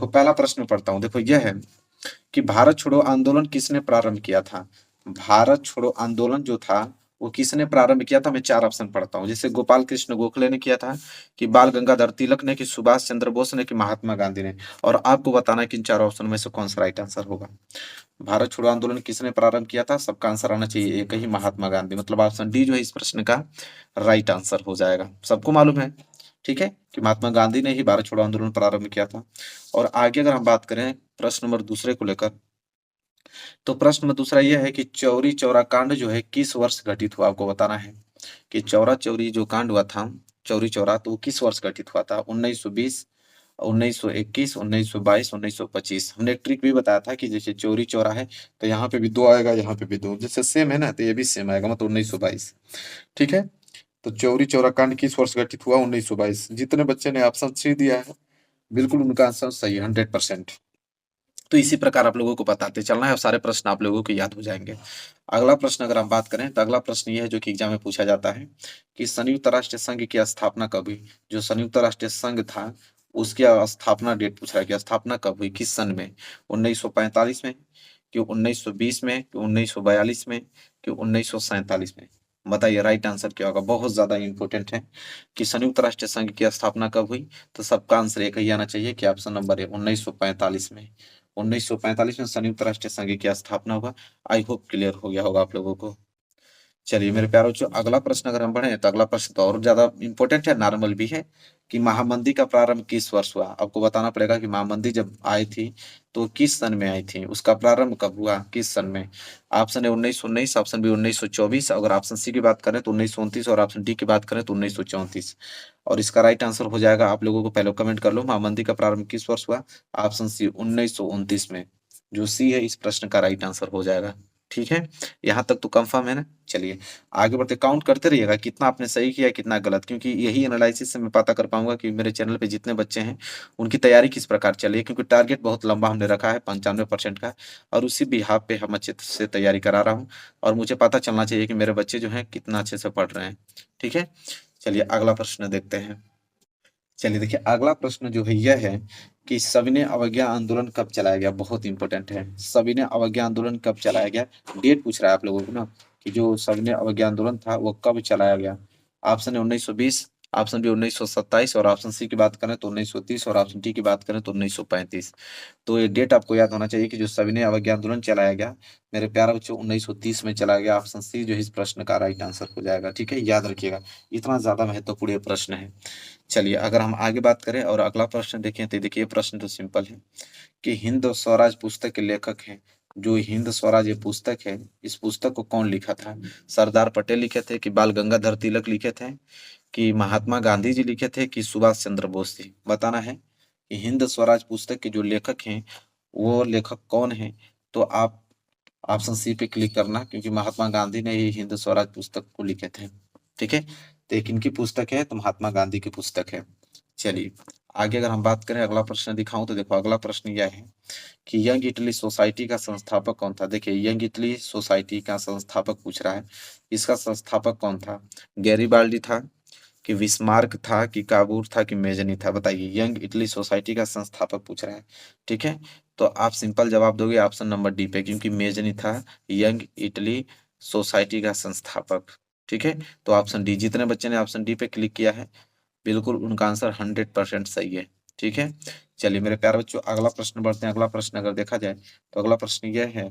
देखो पहला प्रश्न पढ़ता हूँ। देखो यह है कि भारत छोड़ो आंदोलन किसने प्रारंभ किया था? भारत छोड़ो आंदोलन जो था वो किसने प्रारंभ किया था? मैं चार ऑप्शन पढ़ता हूँ। जैसे गोपाल कृष्ण गोखले ने किया था, कि बाल गंगाधर तिलक ने, कि सुभाष चंद्र बोस ने, कि महात्मा गांधी ने। और आपको बताना है कि इन चार ऑप्शन में से कौन सा राइट आंसर होगा। भारत छोड़ो आंदोलन किसने प्रारंभ किया था? सबका आंसर आना चाहिए एक ही, महात्मा गांधी। मतलब ऑप्शन डी जो है इस प्रश्न का राइट आंसर हो जाएगा। सबको मालूम है, ठीक है, कि महात्मा गांधी ने ही भारत छोड़ो आंदोलन प्रारंभ किया था। और आगे अगर हम बात करें प्रश्न नंबर दूसरे को लेकर, तो प्रश्न में दूसरा यह है कि चौरी चौरा कांड जो है किस वर्ष घटित हुआ? आपको बताना है कि चौरा चौरी जो कांड हुआ था, चौरी चौरा, तो वो किस वर्ष घटित हुआ था? 1920, 1921, 1922, 1925। हमने एक ट्रिक भी बताया था कि जैसे चौरी चौरा है तो यहाँ पे भी दो आएगा, यहाँ पे भी दो, जैसे सेम है ना, तो ये भी सेम आएगा, मतलब 1922। ठीक है, तो चौरी चौरा कांड किस वर्ष घटित हुआ? 1922। जितने बच्चे ने ऑप्शन सी दिया है बिल्कुल उनका आंसर सही है, 100%। तो इसी प्रकार आप लोगों को बताते चलना है और सारे प्रश्न आप लोगों को याद हो जाएंगे। अगला प्रश्न अगर हम बात करें तो अगला प्रश्न ये है जो कि एग्जाम में पूछा जाता है कि संयुक्त राष्ट्र संघ की स्थापना कब हुई? जो संयुक्त राष्ट्र संघ था उसकी स्थापना डेट पूछ रहा है कि स्थापना कब हुई, किस सन में? 1945 में, कि 1920 में, कि 1942 में, कि 1947 में? बताइए राइट आंसर क्या होगा। बहुत ज्यादा इंपॉर्टेंट है कि संयुक्त राष्ट्र संघ की स्थापना कब हुई, तो सबका आंसर एक ही आना चाहिए कि ऑप्शन नंबर है 1945 में। 1945 में संयुक्त राष्ट्र संघ की स्थापना हुआ। आई होप क्लियर हो गया होगा आप लोगों को। चलिए मेरे प्यारो बच्चों, अगला प्रश्न अगर हम बढ़े तो अगला प्रश्न तो और ज्यादा इंपॉर्टेंट है, नॉर्मल भी है, कि महामंदी का प्रारंभ किस वर्ष हुआ? आपको बताना पड़ेगा कि महामंदी जब आई थी तो किस सन में आई थी, उसका प्रारंभ कब हुआ, किस सन में? ऑप्शन है 1919, ऑप्शन बी 1924, अगर ऑप्शन सी की बात करें तो 1929, और ऑप्शन डी की बात करें तो 1934। और इसका राइट आंसर हो जाएगा, आप लोगों को पहले कमेंट कर लो, महामंदी का प्रारंभ किस वर्ष हुआ? ऑप्शन सी 1929 में। जो सी है इस प्रश्न का राइट आंसर हो जाएगा। ठीक है, यहाँ तक तो कंफर्म है ना। चलिए आगे बढ़ते, काउंट करते रहिएगा कितना आपने सही किया कितना गलत, क्योंकि यही एनालिसिस से मैं पता कर पाऊंगा कि मेरे चैनल पे जितने बच्चे हैं उनकी तैयारी किस प्रकार चल रही है, क्योंकि टारगेट बहुत लंबा हमने रखा है 95% का, और उसी बिहाफ पे हम अच्छे से तैयारी करा रहा हूँ। और मुझे पता चलना चाहिए कि मेरे बच्चे जो हैं कितना अच्छे से पढ़ रहे हैं। ठीक है, चलिए अगला प्रश्न देखते हैं। चलिए देखिए अगला प्रश्न जो है यह है कि सविनय अवज्ञा आंदोलन कब चलाया गया? बहुत इंपॉर्टेंट है, सविनय अवज्ञा आंदोलन कब चलाया गया? डेट पूछ रहा है आप लोगों को ना, कि जो सविनय अवज्ञा आंदोलन था वो कब चलाया गया। ऑप्शन है 1920, ऑप्शन बी 1927, और ऑप्शन सी की बात करें तो 1930, और ऑप्शन डी की बात करें तो 1935। तो ये डेट आपको याद होना चाहिए कि जो सविनय अवज्ञा आंदोलन चलाया गया मेरे प्यारे बच्चों 1930 में चलाया गया। ऑप्शन सी जो है इस प्रश्न का राइट आंसर हो जाएगा। ठीक है, याद रखिएगा, इतना ज्यादा महत्वपूर्ण ये प्रश्न है। चलिए अगर हम आगे बात करें और अगला प्रश्न देखें तो देखिए प्रश्न तो सिंपल है कि हिंद स्वराज पुस्तक के लेखक हैं। जो हिंद स्वराज ये पुस्तक है इस पुस्तक को कौन लिखा था? सरदार पटेल लिखे थे, कि बाल गंगाधर तिलक लिखे थे, कि महात्मा गांधी जी लिखे थे, कि सुभाष चंद्र बोस जी? बताना है कि हिंद स्वराज पुस्तक के जो लेखक हैं वो लेखक कौन है। तो आप ऑप्शन सी पे क्लिक करना, क्योंकि महात्मा गांधी ने ही हिंद स्वराज पुस्तक को लिखे थे। ठीक है, तो एक इनकी पुस्तक है तो महात्मा गांधी की पुस्तक है। चलिए आगे अगर हम बात करें, अगला प्रश्न दिखाऊं तो देखो अगला प्रश्न यह है कि यंग इटली सोसाइटी का संस्थापक कौन था? देखिए यंग इटली सोसाइटी का संस्थापक पूछ रहा है, इसका संस्थापक कौन था? गैरीबाल्डी था, कि विस्मार्क था, कि काबूर था, कि मेजनी था? बताइए, यंग इटली सोसाइटी का संस्थापक पूछ रहा है। ठीक है, तो आप सिंपल जवाब दोगे ऑप्शन नंबर डी पे, क्योंकि मेजनी था यंग इटली सोसाइटी का संस्थापक। ठीक है, तो ऑप्शन डी, जितने बच्चे ने ऑप्शन डी पे क्लिक किया है बिल्कुल उनका आंसर 100% सही है। ठीक है, चलिए मेरे प्यारे बच्चों अगला प्रश्न बढ़ते हैं। अगला प्रश्न अगर देखा जाए तो अगला प्रश्न यह है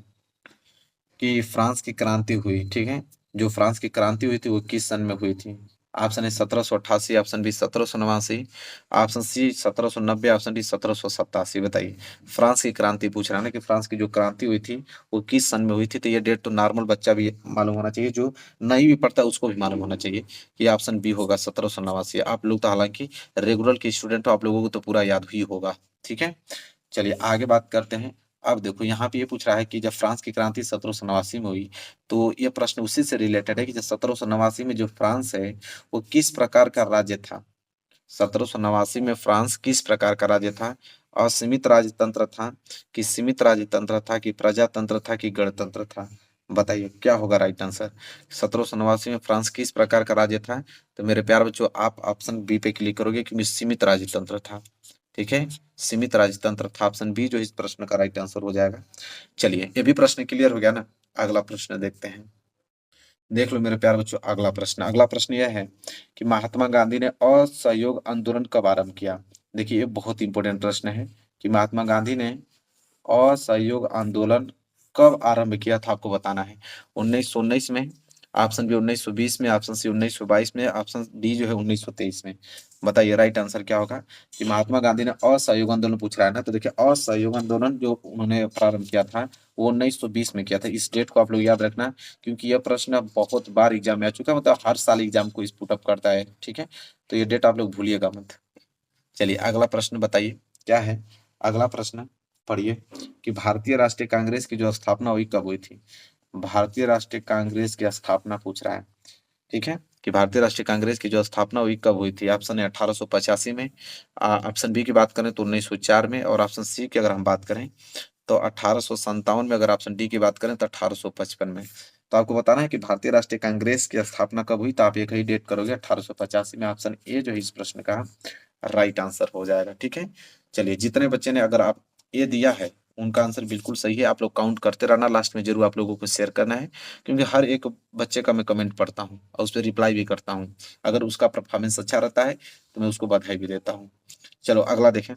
कि फ्रांस की क्रांति हुई, ठीक है, जो फ्रांस की क्रांति हुई थी वो किस सन में हुई थी? ऑप्शन है 1788, option B 1789, option C 1790, option D 1787। बताइए, फ्रांस की क्रांति पूछ रहा है ना, कि फ्रांस की जो क्रांति हुई थी वो किस सन में हुई थी? तो ये डेट तो नॉर्मल बच्चा भी मालूम होना चाहिए, जो नहीं भी पढ़ता उसको भी मालूम होना चाहिए कि ऑप्शन बी होगा 1789। आप लोग तो हालांकि रेगुलर के स्टूडेंट हो, आप लोगों को तो पूरा याद ही होगा। ठीक है, चलिए आगे बात करते हैं। अब देखो यहाँ पे ये पूछ रहा है कि जब फ्रांस की क्रांति 1789 में हुई, तो ये प्रश्न उसी से रिलेटेड है कि जब 1789 में जो फ्रांस है वो किस प्रकार का राज्य था? 1789 में फ्रांस किस प्रकार का राज्य था? असीमित राजतंत्र था, कि सीमित राजतंत्र था, कि प्रजातंत्र था, कि गणतंत्र था? बताइए क्या होगा राइट आंसर। 1789 में फ्रांस किस प्रकार का राज्य था? तो मेरे प्यार बच्चों आप ऑप्शन बी पे क्लिक करोगे, क्योंकि सीमित राजतंत्र था। ठीक है, सीमित राजतंत्र था। ऑप्शन बी जो इस प्रश्न का राइट आंसर हो जाएगा। चलिए, ये भी प्रश्न क्लियर हो गया ना। अगला प्रश्न देखते हैं। देख लो मेरे प्यारे बच्चों, अगला प्रश्न। अगला प्रश्न यह है कि महात्मा गांधी ने असहयोग आंदोलन कब आरंभ किया। देखिए, ये बहुत इंपॉर्टेंट प्रश्न है कि महात्मा गांधी ने असहयोग आंदोलन कब आरंभ किया था, आपको बताना है। 1919 में, ऑप्शन बी 1920 में, ऑप्शन सी 1922 में, ऑप्शन डी जो है 1923 में। बताइए राइट आंसर क्या होगा। कि महात्मा गांधी ने असहयोग आंदोलन पूछ रहा है ना, तो देखिए असहयोग आंदोलन जो उन्होंने प्रारंभ किया था वो 1920 में किया था। इस डेट को आप लोग याद रखना, क्योंकि यह प्रश्न बहुत बार एग्जाम में आ चुका है, मतलब हर साल एग्जाम को इस पुटअप करता है। ठीक है, तो ये डेट आप लोग भूलिएगा मत। चलिए अगला प्रश्न बताइए क्या है। अगला प्रश्न पढ़िए कि भारतीय राष्ट्रीय कांग्रेस की जो स्थापना हुई कब हुई थी। भारतीय राष्ट्रीय कांग्रेस की स्थापना पूछ रहा है। ठीक है, कि भारतीय राष्ट्रीय कांग्रेस की जो स्थापना हुई कब हुई थी। ऑप्शन है 1885 में, ऑप्शन बी की बात करें तो 1904 में, और ऑप्शन सी की अगर हम बात करें तो 1857 में, अगर ऑप्शन डी की बात करें तो 1855 में। तो आपको बताना है कि भारतीय राष्ट्रीय कांग्रेस की स्थापना कब हुई, तो आप एक ही डेट करोगे 1885 में। ऑप्शन ए जो है इस प्रश्न का राइट आंसर हो जाएगा। ठीक है, चलिए जितने बच्चे ने अगर आप ए दिया है उनका आंसर बिल्कुल सही है। आप लोग काउंट करते रहना, लास्ट में जरूर आप लोगों को शेयर करना है, क्योंकि हर एक बच्चे का मैं कमेंट पढ़ता हूँ और उस पर रिप्लाई भी करता हूँ। अगर उसका परफॉर्मेंस अच्छा रहता है तो मैं उसको बधाई भी देता हूँ। चलो अगला देखें।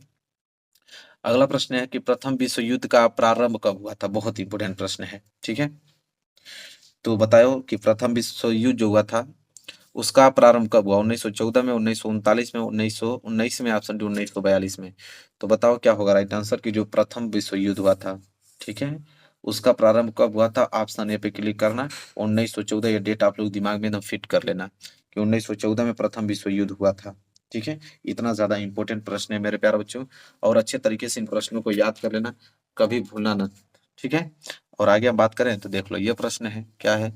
अगला प्रश्न है कि प्रथम विश्व युद्ध का प्रारंभ कब हुआ था। बहुत इंपोर्टेंट प्रश्न है। ठीक है, तो बताओ कि प्रथम विश्व युद्ध जो हुआ था उसका प्रारंभ कब हुआ। 1914 में, 1939 में, 1919 में, ऑप्शन डी 1942 में। तो बताओ क्या होगा राइट आंसर कि जो प्रथम विश्व युद्ध हुआ था, ठीक है, उसका प्रारंभ कब हुआ था। ऑप्शन ए पे क्लिक करना। 1914, ये डेट आप लोग दिमाग में एकदम फिट कर लेना कि 1914 में प्रथम विश्व युद्ध हुआ था। ठीक है, इतना ज्यादा इंपॉर्टेंट प्रश्न है मेरे प्यारे बच्चों, और अच्छे तरीके से इन प्रश्नों को याद कर लेना, कभी भूलना ना। ठीक है, और आगे हम बात करें तो देख लो ये प्रश्न है क्या है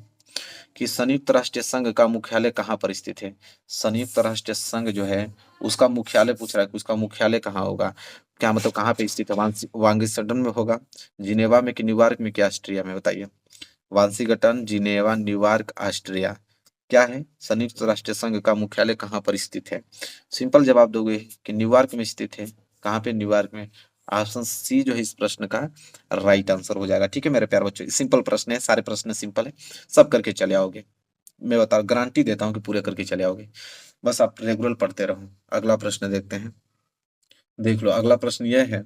कि संयुक्त राष्ट्र संघ का मुख्यालय कहाँ पर स्थित है। संयुक्त राष्ट्र संघ जो है उसका मुख्यालय पूछ रहा है कि उसका मुख्यालय कहाँ होगा। क्या मतलब कहाँ पे स्थित है। वाशिंगटन में होगा, जिनेवा में, कि न्यूयॉर्क में, कि ऑस्ट्रिया में। बताइए। Washington, Geneva, New York, Austria. क्या है, संयुक्त राष्ट्र संघ का मुख्यालय कहाँ पर स्थित है। सिंपल जवाब दोगे कि न्यूयॉर्क में स्थित है। कहाँ पे, न्यूयॉर्क में। ऑप्शन सी जो है इस प्रश्न का राइट आंसर हो जाएगा। ठीक है मेरे प्यारे बच्चों, सिंपल प्रश्न है, सारे प्रश्न सिंपल है, सब करके चले आओगे। मैं बता गारंटी देता हूँ कि पूरे करके चले आओगे, बस आप रेगुलर पढ़ते रहो। अगला प्रश्न देखते हैं। देख लो अगला प्रश्न यह है,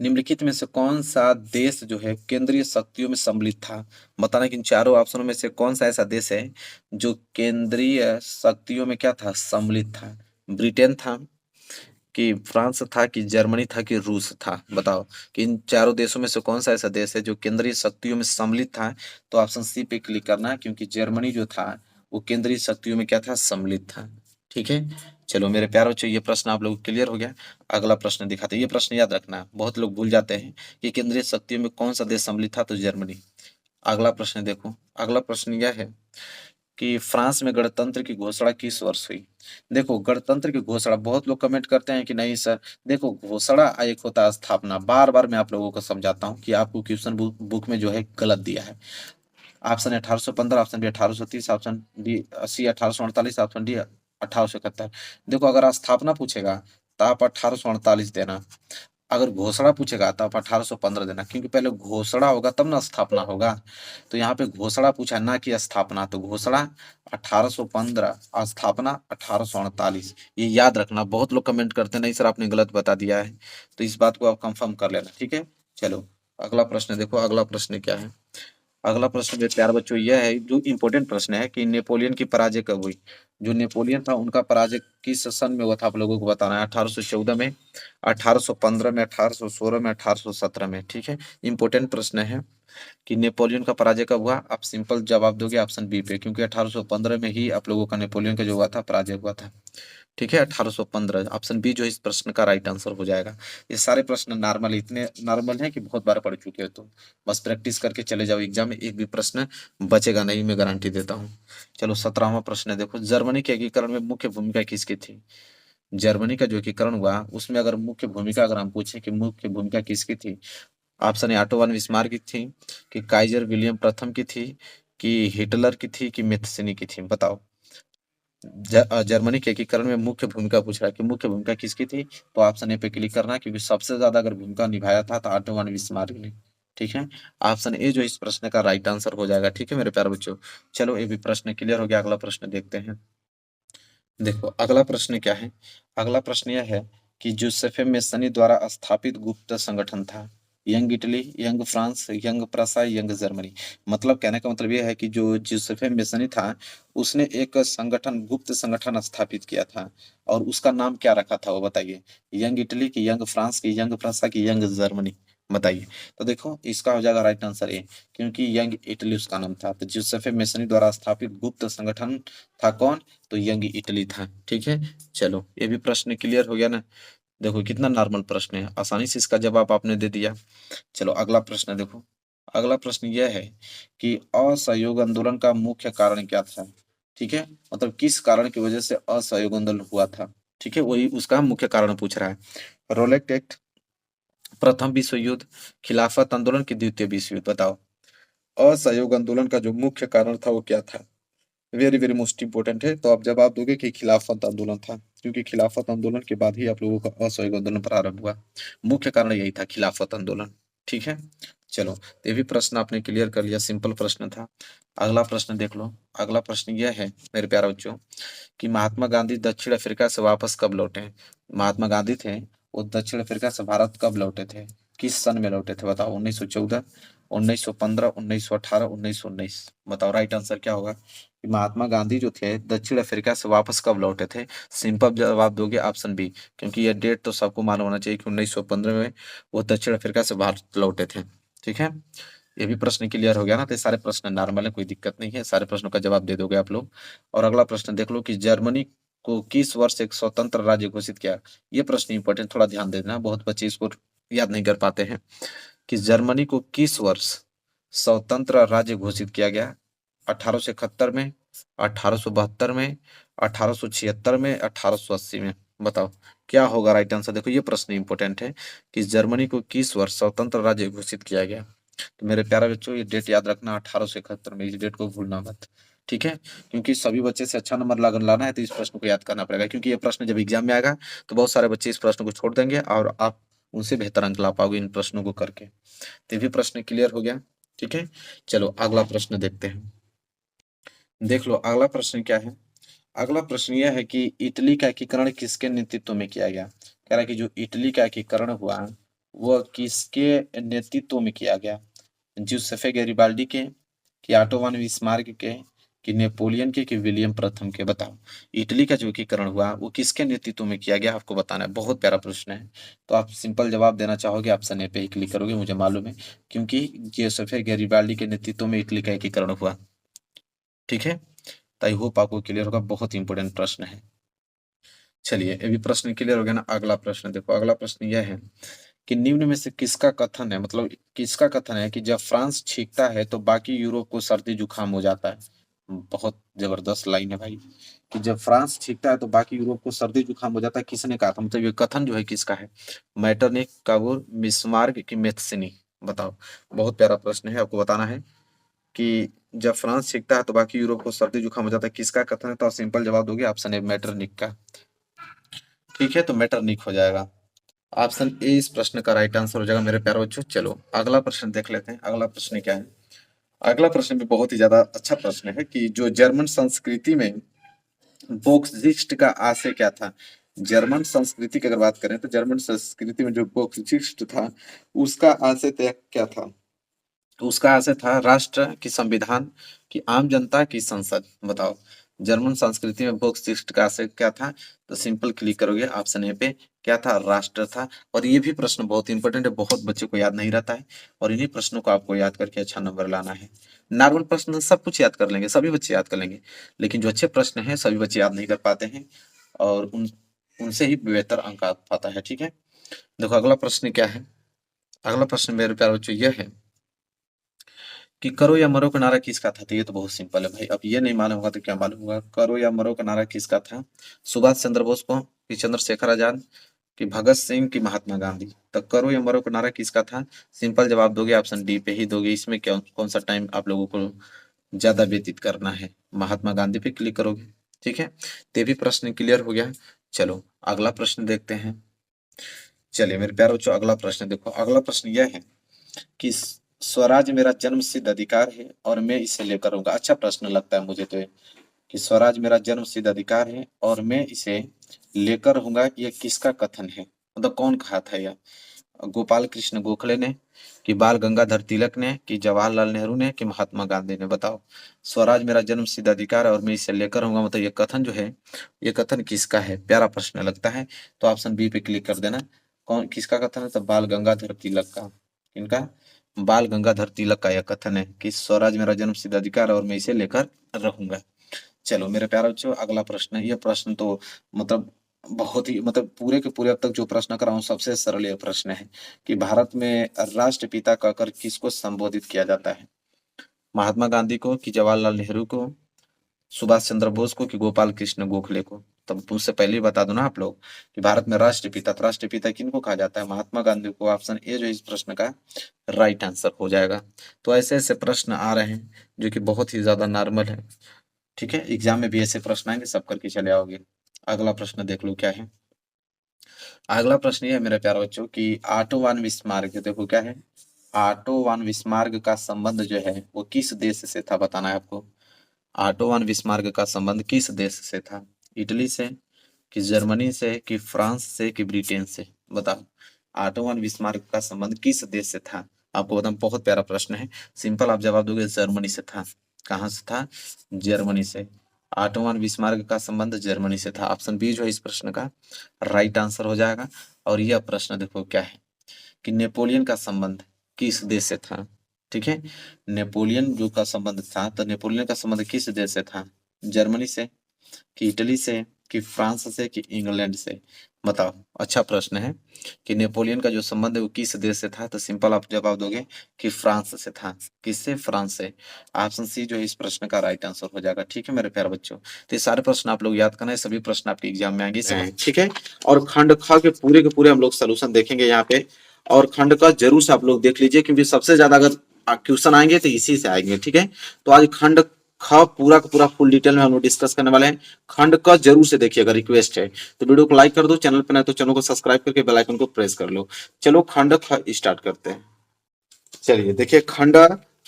निम्नलिखित में से कौन सा देश जो है केंद्रीय शक्तियों में सम्मिलित था। बताना कि इन चारों ऑप्शनों में से कौन सा ऐसा देश है जो केंद्रीय शक्तियों में क्या था, सम्मिलित था। ब्रिटेन था, कि फ्रांस था, कि जर्मनी था, कि रूस था। बताओ कि इन चारों देशों में से कौन सा ऐसा देश है जो केंद्रीय शक्तियों में सम्मिलित था। तो ऑप्शन सी पे क्लिक करना है, क्योंकि जर्मनी जो था वो केंद्रीय शक्तियों में क्या था, सम्मिलित था। ठीक है, चलो मेरे प्यारे बच्चों ये प्रश्न आप लोग क्लियर हो गया। अगला प्रश्न दिखाते हैं। ये प्रश्न याद रखना, बहुत लोग भूल जाते हैं कि केंद्रीय शक्तियों में कौन सा देश सम्मिलित था, तो जर्मनी। अगला प्रश्न देखो। अगला प्रश्न यह है कि फ्रांस में गणतंत्र की घोषणा किस वर्ष हुई। देखो गणतंत्र की घोषणा, बहुत लोग कमेंट करते हैं कि नहीं सर, देखो घोषणा एक होता है स्थापना। बार बार मैं आप लोगों को समझाता हूँ कि आपको क्वेश्चन बुक में जो है गलत दिया है। Option 1815, option B 1830, option D C 1848, option D 1871। देखो अगर स्थापना पूछेगा तो आप 1848 देना, अगर घोषणा पूछेगा तो आप 1815 देना, क्योंकि पहले घोषणा होगा तब ना स्थापना होगा। तो यहाँ पे घोषणा पूछा ना कि स्थापना, तो घोषणा 1815, स्थापना 1848। ये याद रखना, बहुत लोग कमेंट करते हैं नहीं सर आपने गलत बता दिया है, तो इस बात को आप कंफर्म कर लेना। ठीक है, चलो अगला प्रश्न देखो। अगला प्रश्न क्या है। अगला प्रश्न मेरे प्यारे बच्चों यह है, जो इंपॉर्टेंट प्रश्न है कि नेपोलियन की पराजय कब हुई। जो नेपोलियन था उनका पराजय किस सन में हुआ था, आप लोगों को बताना है। 1814 में, 1815 में, 1816 में, 1817 में। ठीक है, इंपॉर्टेंट प्रश्न है कि नेपोलियन का पराजय कब हुआ। आप सिंपल जवाब दोगे ऑप्शन बी पे, क्योंकि 1815 में ही आप लोगों का नेपोलियन का जो हुआ था पराजय हुआ था। ठीक है, 1815, ऑप्शन बी जो इस प्रश्न का राइट आंसर हो जाएगा। ये सारे प्रश्न नॉर्मल, इतने नॉर्मल है कि बहुत बार पढ़ चुके हो तुम, बस प्रैक्टिस करके चले जाओ, एग्जाम में एक भी प्रश्न बचेगा नहीं, मैं गारंटी देता हूँ। चलो 17वां प्रश्न है। देखो जर्मनी के एकीकरण में मुख्य भूमिका किसकी थी। जर्मनी का जो एकीकरण हुआ उसमें अगर मुख्य भूमिका अगर हम पूछे कि मुख्य भूमिका किसकी थी, option A auto von Bismarck की थी, कि काइजर विलियम प्रथम की थी, कि हिटलर की थी, कि मेथसिनी की थी। बताओ। जर्मनी के एकीकरण में मुख्य भूमिका पूछ रहा है कि मुख्य भूमिका किसकी थी, तो ऑप्शन ए पे क्लिक करना है, क्योंकि सबसे ज्यादा अगर भूमिका निभाया था तो ऑटो वन बिस्मार्क ने। ठीक है, ऑप्शन ए जो इस प्रश्न का राइट आंसर हो जाएगा। ठीक है मेरे प्यारे बच्चों, चलो ये भी प्रश्न क्लियर हो गया। अगला प्रश्न देखते हैं। देखो अगला प्रश्न क्या है। अगला प्रश्न यह है कि जूसेफ मेसनी द्वारा स्थापित गुप्त संगठन था। Young Italy, young France, young Prussia, young Germany. मतलब कहने का मतलब यह है कि जो जूसेफ मेसनी था उसने एक संगठन, गुप्त संगठन स्थापित किया था, और उसका नाम क्या रखा था वो बताइए। यंग इटली की, यंग फ्रांस की, यंग प्रसा की, यंग जर्मनी, बताइए। तो देखो इसका हो जाएगा राइट आंसर ए, क्योंकि यंग इटली उसका नाम था। तो जूसेफ मेसनी द्वारा स्थापित गुप्त संगठन था कौन, तो यंग इटली था। ठीक है, चलो ये भी प्रश्न क्लियर हो गया ना। देखो कितना नॉर्मल प्रश्न है, आसानी से इसका जवाब आपने दे दिया। चलो अगला प्रश्न देखो। अगला प्रश्न यह है कि असहयोग आंदोलन का मुख्य कारण क्या था। ठीक है, मतलब किस कारण की वजह से असहयोग आंदोलन हुआ था। ठीक है, वही उसका मुख्य कारण पूछ रहा है। रोलेक्ट एक्ट, प्रथम विश्व युद्ध, खिलाफत आंदोलन की द्वितीय विश्व युद्ध, बताओ। असहयोग आंदोलन का जो मुख्य कारण था वो क्या था। वेरी वेरी मोस्ट इंपोर्टेंट है। तो आप जवाब दोगे कि खिलाफत आंदोलन था, क्योंकि खिलाफत आंदोलन के बाद ही आप लोगों का असहयोग आंदोलन प्रारंभ हुआ। मुख्य कारण यही था, खिलाफत आंदोलन। ठीक है, चलो ये भी प्रश्न आपने क्लियर कर लिया, सिंपल प्रश्न था। अगला प्रश्न देख लो। अगला प्रश्न यह है मेरे प्यारे बच्चों कि महात्मा गांधी दक्षिण अफ्रीका से वापस कब लौटे। महात्मा गांधी थे, वो दक्षिण अफ्रीका से भारत कब लौटे थे, किस सन में लौटे थे, बताओ। 1914, 1915, 1918, 1919, बताओ राइट आंसर क्या होगा। कि महात्मा गांधी जो थे दक्षिण अफ्रीका से वापस कब लौटे थे। सिंपल जवाब दोगे ऑप्शन बी, क्योंकि ये डेट तो सबको मालूम होना चाहिए कि 1915 में वो दक्षिण अफ्रीका से भारत लौटे थे। ठीक है, ये भी प्रश्न क्लियर हो गया ना। तो ये सारे प्रश्न नॉर्मल है, कोई दिक्कत नहीं है, सारे प्रश्नों का जवाब दे दोगे आप लोग। और अगला प्रश्न देख लो कि जर्मनी को किस वर्ष एक स्वतंत्र राज्य घोषित किया। ये प्रश्न इंपॉर्टेंट, थोड़ा ध्यान देना, बहुत बच्चे इसको याद नहीं कर पाते हैं कि जर्मनी को किस वर्ष स्वतंत्र राज्य घोषित किया गया। 1871 में, 1872 में, 1876 में, 1880 में, बताओ क्या होगा राइट आंसर। देखो ये प्रश्न इंपॉर्टेंट है कि जर्मनी को किस वर्ष स्वतंत्र राज्य घोषित किया गया। तो मेरे प्यारे बच्चों ये डेट याद रखना, 1871 में, इस डेट को भूलना मत। ठीक है, क्योंकि सभी बच्चे से अच्छा नंबर लाना है तो इस प्रश्न को याद करना पड़ेगा, क्योंकि ये प्रश्न जब एग्जाम में आएगा तो बहुत सारे बच्चे इस प्रश्न को छोड़ देंगे और आप उनसे बेहतर अंक ला पाओगे इन प्रश्नों को करके। तो ये भी प्रश्न क्लियर हो गया। ठीक है, चलो अगला प्रश्न देखते हैं। देख लो अगला प्रश्न क्या है। अगला प्रश्न यह है कि इटली का एकीकरण किसके नेतृत्व में किया गया। कह रहा है कि जो इटली का एकीकरण हुआ वह किसके नेतृत्व में किया गया। ज्यूसेफे गैरिबाल्डी के, कि ऑटो वन बिस्मार्क के, कि नेपोलियन के, कि विलियम प्रथम के, बताओ। इटली का जो एकीकरण हुआ वो किसके नेतृत्व में किया गया, आपको बताना है। बहुत प्यारा प्रश्न है। तो आप सिंपल जवाब देना चाहोगे, ऑप्शन ए पे ही क्लिक करोगे, मुझे मालूम है, क्योंकि ज्यूसेफे गैरिबाल्डी के नेतृत्व में इटली का एकीकरण हुआ। ठीक है, तो आई होप आपको क्लियर होगा, बहुत इंपॉर्टेंट प्रश्न है। चलिए ये भी प्रश्न क्लियर हो गया ना। अगला प्रश्न देखो। अगला प्रश्न यह है कि निम्न में से किसका कथन है, मतलब किसका कथन है कि जब फ्रांस छींकता है तो बाकी यूरोप को सर्दी जुकाम हो जाता है। बहुत जबरदस्त लाइन है भाई, कि जब फ्रांस छींकता है तो बाकी यूरोप को सर्दी जुकाम हो जाता है। किसने कहा था, मतलब ये कथन जो है किसका है। मैटरनिक, काबूर, बिस्मार्क, की मेथ्सिनी, बताओ। बहुत प्यारा प्रश्न है, आपको बताना है कि जब फ्रांस छींकता है तो बाकी यूरोप को सर्दी जुकाम हो जाता है, किसका कथन है। तो आप सिंपल जवाब दोगे ऑप्शन ए, मैटरनिक का। ठीक है, तो मैटरनिक हो जाएगा। ऑप्शन ए इस प्रश्न का राइट आंसर हो जाएगा मेरे प्यारे बच्चों। चलो अगला प्रश्न देख लेते हैं। अगला प्रश्न क्या है। अगला प्रश्न भी बहुत ही ज्यादा अच्छा प्रश्न है कि जो जर्मन संस्कृति में बोक्सिस्ट का आशय क्या था। जर्मन संस्कृति की अगर बात करें तो जर्मन संस्कृति में जो बोक्सिस्ट था उसका आशय क्या था। तो उसका आशय था राष्ट्र की संविधान, की आम जनता की संसद, बताओ। जर्मन संस्कृति में बोक्सिस्ट का आशय क्या था। तो सिंपल क्लिक करोगे ऑप्शन ए पे, क्या था, राष्ट्र था। और ये भी प्रश्न बहुत इंपॉर्टेंट है, बहुत बच्चों को याद नहीं रहता है, और इन्हीं प्रश्नों को आपको याद करके अच्छा नंबर लाना है। नॉर्मल प्रश्न सब कुछ याद कर लेंगे, सभी बच्चे याद कर लेंगे, लेकिन जो अच्छे प्रश्न हैं सभी बच्चे याद नहीं कर पाते हैं, और उनसे ही बेहतर अंक आ पाता है। ठीक है, देखो अगला प्रश्न क्या है। अगला प्रश्न मेरे प्यारे बच्चों यह है कि करो या मरो का नारा किसका था। तो ये तो बहुत सिंपल है भाई, अब ये नहीं मालूम होगा तो क्या मालूम होगा। करो या मरो का नारा किसका था। सुभाष चंद्र बोस को, कि चंद्रशेखर आजाद, कि भगत सिंह, की महात्मा गांधी। तो करो या मरो का नारा किसका था। सिंपल जवाब दोगे ऑप्शन डी पे ही दोगे, इसमें क्या कौन सा टाइम आप लोगों को ज्यादा व्यतीत करना है। महात्मा गांधी पे क्लिक करोगे। ठीक है, तो ये भी प्रश्न क्लियर हो गया। चलो अगला प्रश्न देखते हैं। चलिए मेरे प्यारे बच्चों, अगला प्रश्न देखो। अगला प्रश्न यह है कि स्वराज मेरा जन्म सिद्ध अधिकार है और मैं इसे लेकर रहूंगा। अच्छा प्रश्न लगता है मुझे तो ये, कि स्वराज मेरा जन्म सिद्ध अधिकार है और मैं इसे लेकर रहूंगा, ये किसका कथन है? मतलब कौन कहा था यह? गोपाल कृष्ण गोखले ने, कि बाल गंगाधर तिलक ने, कि जवाहरलाल नेहरू ने, कि महात्मा गांधी ने? बताओ। स्वराज मेरा जन्म सिद्ध अधिकार है और मैं इसे लेकर रहूंगा, मतलब ये कथन जो है, ये कथन किसका है? प्यारा प्रश्न लगता है, तो ऑप्शन बी पे क्लिक कर देना। कौन किसका कथन है? तो बाल गंगाधर तिलक का। इनका बाल गंगाधर तिलक का यह कथन है कि स्वराज मेरा जन्म सिद्ध अधिकार है और मैं इसे लेकर रहूंगा। चलो मेरे प्यारे बच्चों, अगला प्रश्न है। ये प्रश्न तो मतलब बहुत ही, मतलब पूरे के पूरे अब तक जो प्रश्न कर रहा हूँ सबसे सरल ये प्रश्न है कि भारत में राष्ट्रपिता कहकर किसको संबोधित किया जाता है? महात्मा गांधी को, कि जवाहरलाल नेहरू को, सुभाष चंद्र बोस को, कि गोपाल कृष्ण गोखले को? तब मुझसे पहले ही बता दो ना आप लोग कि भारत में राष्ट्रपिता, तो राष्ट्रपिता किनको कहा जाता है? महात्मा गांधी को। ऑप्शन ए जो इस प्रश्न का राइट आंसर हो जाएगा। तो ऐसे ऐसे प्रश्न आ रहे हैं जो कि बहुत ही ज्यादा नॉर्मल है। ठीक है, एग्जाम में भी ऐसे प्रश्न आएंगे, सब करके चले आओगे। अगला प्रश्न देख लो क्या है। अगला प्रश्न ये है मेरे प्यारे बच्चों कि ऑटो वन बिस्मार्क, देखो क्या है, ऑटो वन बिस्मार्क का संबंध जो है वो किस देश से था? बताना है आपको। ऑटो वन बिस्मार्क का संबंध किस देश से था? इटली से, कि जर्मनी से, कि फ्रांस से, कि ब्रिटेन से? बताओ। ऑटो वन बिस्मार्क का संबंध किस देश से था? आपको बताऊं, बहुत प्यारा प्रश्न है, सिंपल आप जवाब दोगे जर्मनी से था। कहाँ से था? जर्मनी से। ऑटो वन बिस्मार्क का संबंध जर्मनी से था। ऑप्शन बी जो है इस प्रश्न का राइट आंसर हो जाएगा। और यह प्रश्न देखो क्या है कि नेपोलियन का संबंध किस देश से था? ठीक है, नेपोलियन जो का संबंध था, तो नेपोलियन का संबंध किस देश से था? जर्मनी से, कि इटली से, कि फ्रांस से, कि इंग्लैंड से? बताओ। अच्छा प्रश्न है कि नेपोलियन का जो संबंध है वो किस देश से था, तो सिंपल आप जवाब दोगे कि फ्रांस से था। किससे? फ्रांस से। ऑप्शन सी जो है इस प्रश्न का राइट आंसर हो जाएगा। ठीक है मेरे प्यारे बच्चों, तो ये सारे प्रश्न आप लोग याद करना है, सभी प्रश्न आपके एग्जाम में आएंगे समझ, ठीक है। और खंड ख के पूरे हम लोग सोल्यूशन देखेंगे यहाँ पे। और खंड का जरूर से आप लोग देख लीजिए, क्योंकि सबसे ज्यादा अगर क्वेश्चन आएंगे तो इसी से आएंगे। ठीक है, तो आज खंड ख पूरा का पूरा फुल डिटेल में हम लोग डिस्कस करने वाले हैं। खंड क जरूर से देखिएगा, रिक्वेस्ट है। तो वीडियो को लाइक कर दो, चैनल पर नए तो चैनल को सब्सक्राइब करके बेल आइकन को प्रेस कर लो। चलो खंड ख स्टार्ट करते हैं। चलिए देखिए, खंड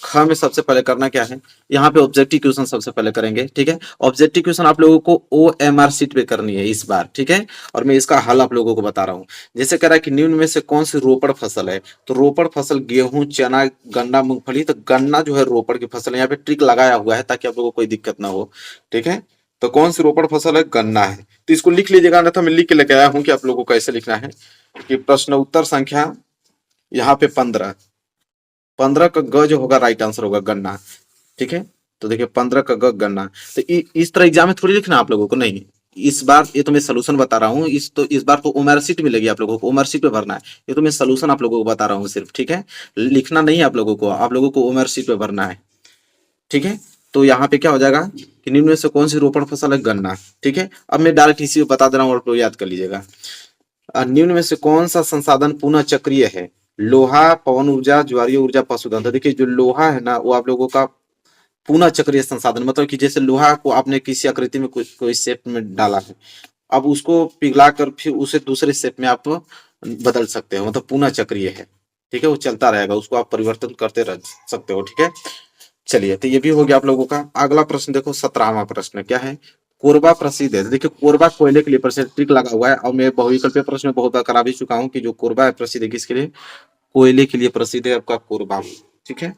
ख में सबसे पहले करना क्या है, यहाँ पे ऑब्जेक्टिव क्वेश्चन सबसे पहले करेंगे। ठीक है, ऑब्जेक्टिव क्वेश्चन आप लोगों को OMR शीट पे करनी है इस बार। ठीक है, और मैं इसका हल आप लोगों को बता रहा हूँ। जैसे कह रहा है कि निम्न में से कौन सी रोपड़ फसल है, तो रोपड़ फसल गेहूं, चना, गन्ना, मूंगफली। तो गन्ना जो है रोपड़ की फसल है, यहाँ पे ट्रिक लगाया हुआ है ताकि आप लोगों को कोई दिक्कत ना हो। ठीक है, तो कौन सी रोपड़ फसल है? गन्ना है। तो इसको लिख लीजिएगा, अन्यथा मैं लिख के लेके आया हूँ कि आप लोगों को कैसे लिखना है। कि प्रश्न उत्तर संख्या यहाँ पे 15, 15 का ग जो होगा राइट आंसर होगा गन्ना। ठीक है, तो देखिए 15 का ग गन्ना। तो इस तरह एग्जाम में थोड़ी लिखना आप लोगों को, नहीं। इस बार ये तो मैं सोल्यूशन बता रहा हूँ, इस बार तो ओमआर शीट मिलेगी आप लोगों को, ओमआर शीट पे भरना है। ये तो मैं सोल्यूशन आप लोगों को बता रहा हूँ सिर्फ। ठीक है, लिखना नहीं है आप लोगों को, आप लोगों को ओमआर शीट पे भरना है। ठीक है, तो यहाँ पे क्या हो जाएगा कि निम्न में से कौन सी रोपण फसल है? गन्ना। ठीक है, अब मैं डायरेक्ट इसी को बता दे रहा हूँ, आप लोग याद कर लीजिएगा। निम्न में से कौन सा संसाधन पुनः चक्रीय है? लोहा, पवन ऊर्जा, ज्वारीय ऊर्जा, पशुधन। तो देखिए जो लोहा है ना, वो आप लोगों का पुनः चक्रीय संसाधन, मतलब कि जैसे लोहा को आपने किसी आकृति में कोई शेप में डाला है, अब उसको पिघला कर फिर उसे दूसरे शेप में आप बदल सकते हो, मतलब पुनः चक्रीय है। ठीक है, वो चलता रहेगा, उसको आप परिवर्तन करते रह सकते हो। ठीक है, चलिए तो ये भी हो गया आप लोगों का। अगला प्रश्न देखो, 17वां प्रश्न क्या है? कोरबा प्रसिद्ध है। देखिए कोरबा कोयले के लिए प्रसिद्ध, टिक लगा हुआ है। और मैं बहुविकल्पीय प्रश्न में बहुत बार करा भी चुका हूँ कि जो कोरबा है प्रसिद्ध है किसके लिए? कोयले के लिए प्रसिद्ध है आपका कोरबा। ठीक है,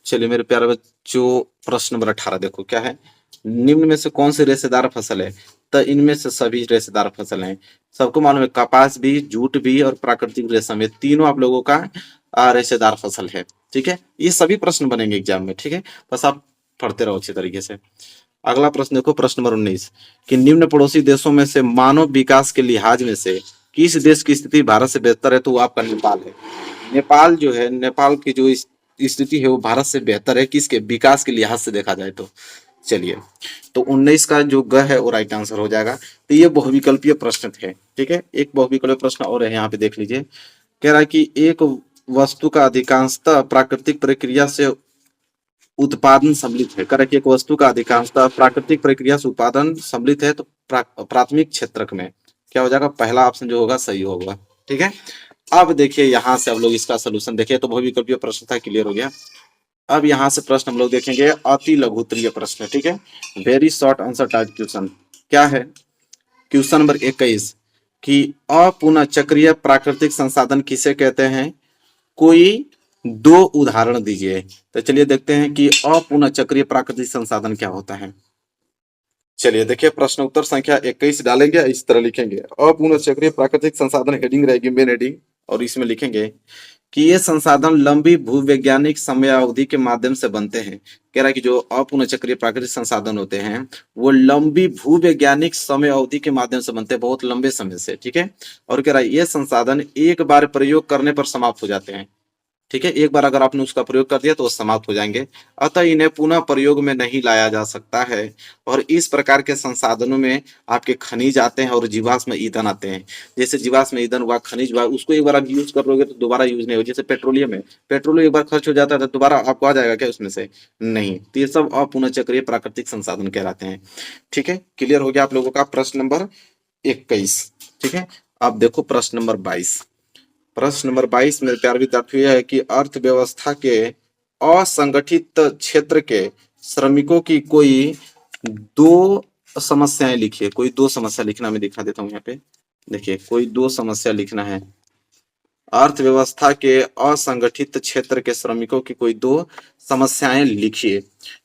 चलिए मेरे प्यारे बच्चों, प्रश्न नंबर 18 देखो क्या है? निम्न में से कौन सी रेशेदार फसल है? तो इनमें से सभी रेशेदार फसल हैं। सबको मालूम है, कपास भी, जूट भी और प्राकृतिक रेशम, ये तीनों आप लोगों का रेशेदार फसल है। ठीक है, ये सभी प्रश्न बनेंगे एग्जाम में। ठीक है, बस आप पढ़ते रहो अच्छे तरीके से। अगला प्रश्न देखो, प्रश्न नंबर 19 कि निम्न पड़ोसी देशों में से मानव विकास के लिहाज में से किस देश की स्थिति भारत से बेहतर है? तो वो आपका नेपाल है। नेपाल जो है, नेपाल की जो स्थिति है वो भारत से बेहतर है, किसके? विकास के लिहाज से देखा जाए तो। चलिए, तो 19 का जो ग है वो राइट आंसर हो जाएगा। तो ये बहुविकल्पीय प्रश्न थे। ठीक है, एक बहुविकल्पीय प्रश्न और है, यहाँ पे देख लीजिए। कह रहा है कि एक वस्तु का अधिकांशतः प्राकृतिक प्रक्रिया से उत्पादन सम्मिलित है। करें कि एक वस्तु का अधिकांशतः प्राकृतिक प्रक्रिया से उत्पादन सम्मिलित है, तो प्राथमिक क्षेत्रक में क्या हो जाएगा, पहला ऑप्शन जो होगा सही होगा। ठीक है, अब देखिए यहाँ से अब लोग इसका सोल्यूशन देखिए, तो बहुविकल्पीय प्रश्न था, क्लियर हो गया। अब यहाँ से प्रश्न हम लोग देखेंगे अति लघु उत्तरीय प्रश्न। ठीक है, very short answer type question. क्या है क्वेश्चन नंबर 21 कि अपुनः चक्रीय प्राकृतिक संसाधन किसे कहते हैं, कोई दो उदाहरण दीजिए। तो चलिए देखते हैं कि अपुनः चक्रीय प्राकृतिक संसाधन क्या होता है। चलिए देखिए, प्रश्न उत्तर संख्या 21 डालेंगे, इस तरह लिखेंगे अपुनः चक्रीय प्राकृतिक संसाधन, हेडिंग रहेगी मेन हेडिंग, और इसमें लिखेंगे कि ये संसाधन लंबी भूवैज्ञानिक समयावधि के माध्यम से बनते हैं। कह रहा है कि जो अपुनः चक्रीय प्राकृतिक संसाधन होते हैं वो लंबी भूवैज्ञानिक समय अवधि के माध्यम से बनते हैं, बहुत लंबे समय से। ठीक है, और कह रहा है ये संसाधन एक बार प्रयोग करने पर समाप्त हो जाते हैं। ठीक है, एक बार अगर आपने उसका प्रयोग कर दिया तो वो समाप्त हो जाएंगे, अतः इन्हें पुनः प्रयोग में नहीं लाया जा सकता है। और इस प्रकार के संसाधनों में आपके खनिज आते हैं और जीवाश्म ईंधन आते हैं। जैसे जीवाश्म ईंधन हुआ, खनिज हुआ, उसको एक बार आप यूज कर लोगे तो दोबारा यूज नहीं होगा। जैसे पेट्रोलियम है, पेट्रोल एक बार खर्च हो जाता है तो दोबारा आपको आ जाएगा क्या उसमें से, नहीं। तो ये सब अपुनः चक्रीय प्राकृतिक संसाधन कहलाते हैं। ठीक है, क्लियर हो गया आप लोगों का प्रश्न नंबर 21। ठीक है, अब देखो प्रश्न नंबर 22। प्रश्न नंबर 22 मेरे प्यारे विद्यार्थियों यह है कि अर्थव्यवस्था के असंगठित क्षेत्र के श्रमिकों की कोई दो समस्याएं लिखिए। कोई दो समस्या लिखना मैं दिखा देता हूँ यहाँ पे, देखिए कोई दो समस्या लिखना है। अर्थव्यवस्था के असंगठित क्षेत्र के श्रमिकों की कोई दो समस्याएं लिखिए।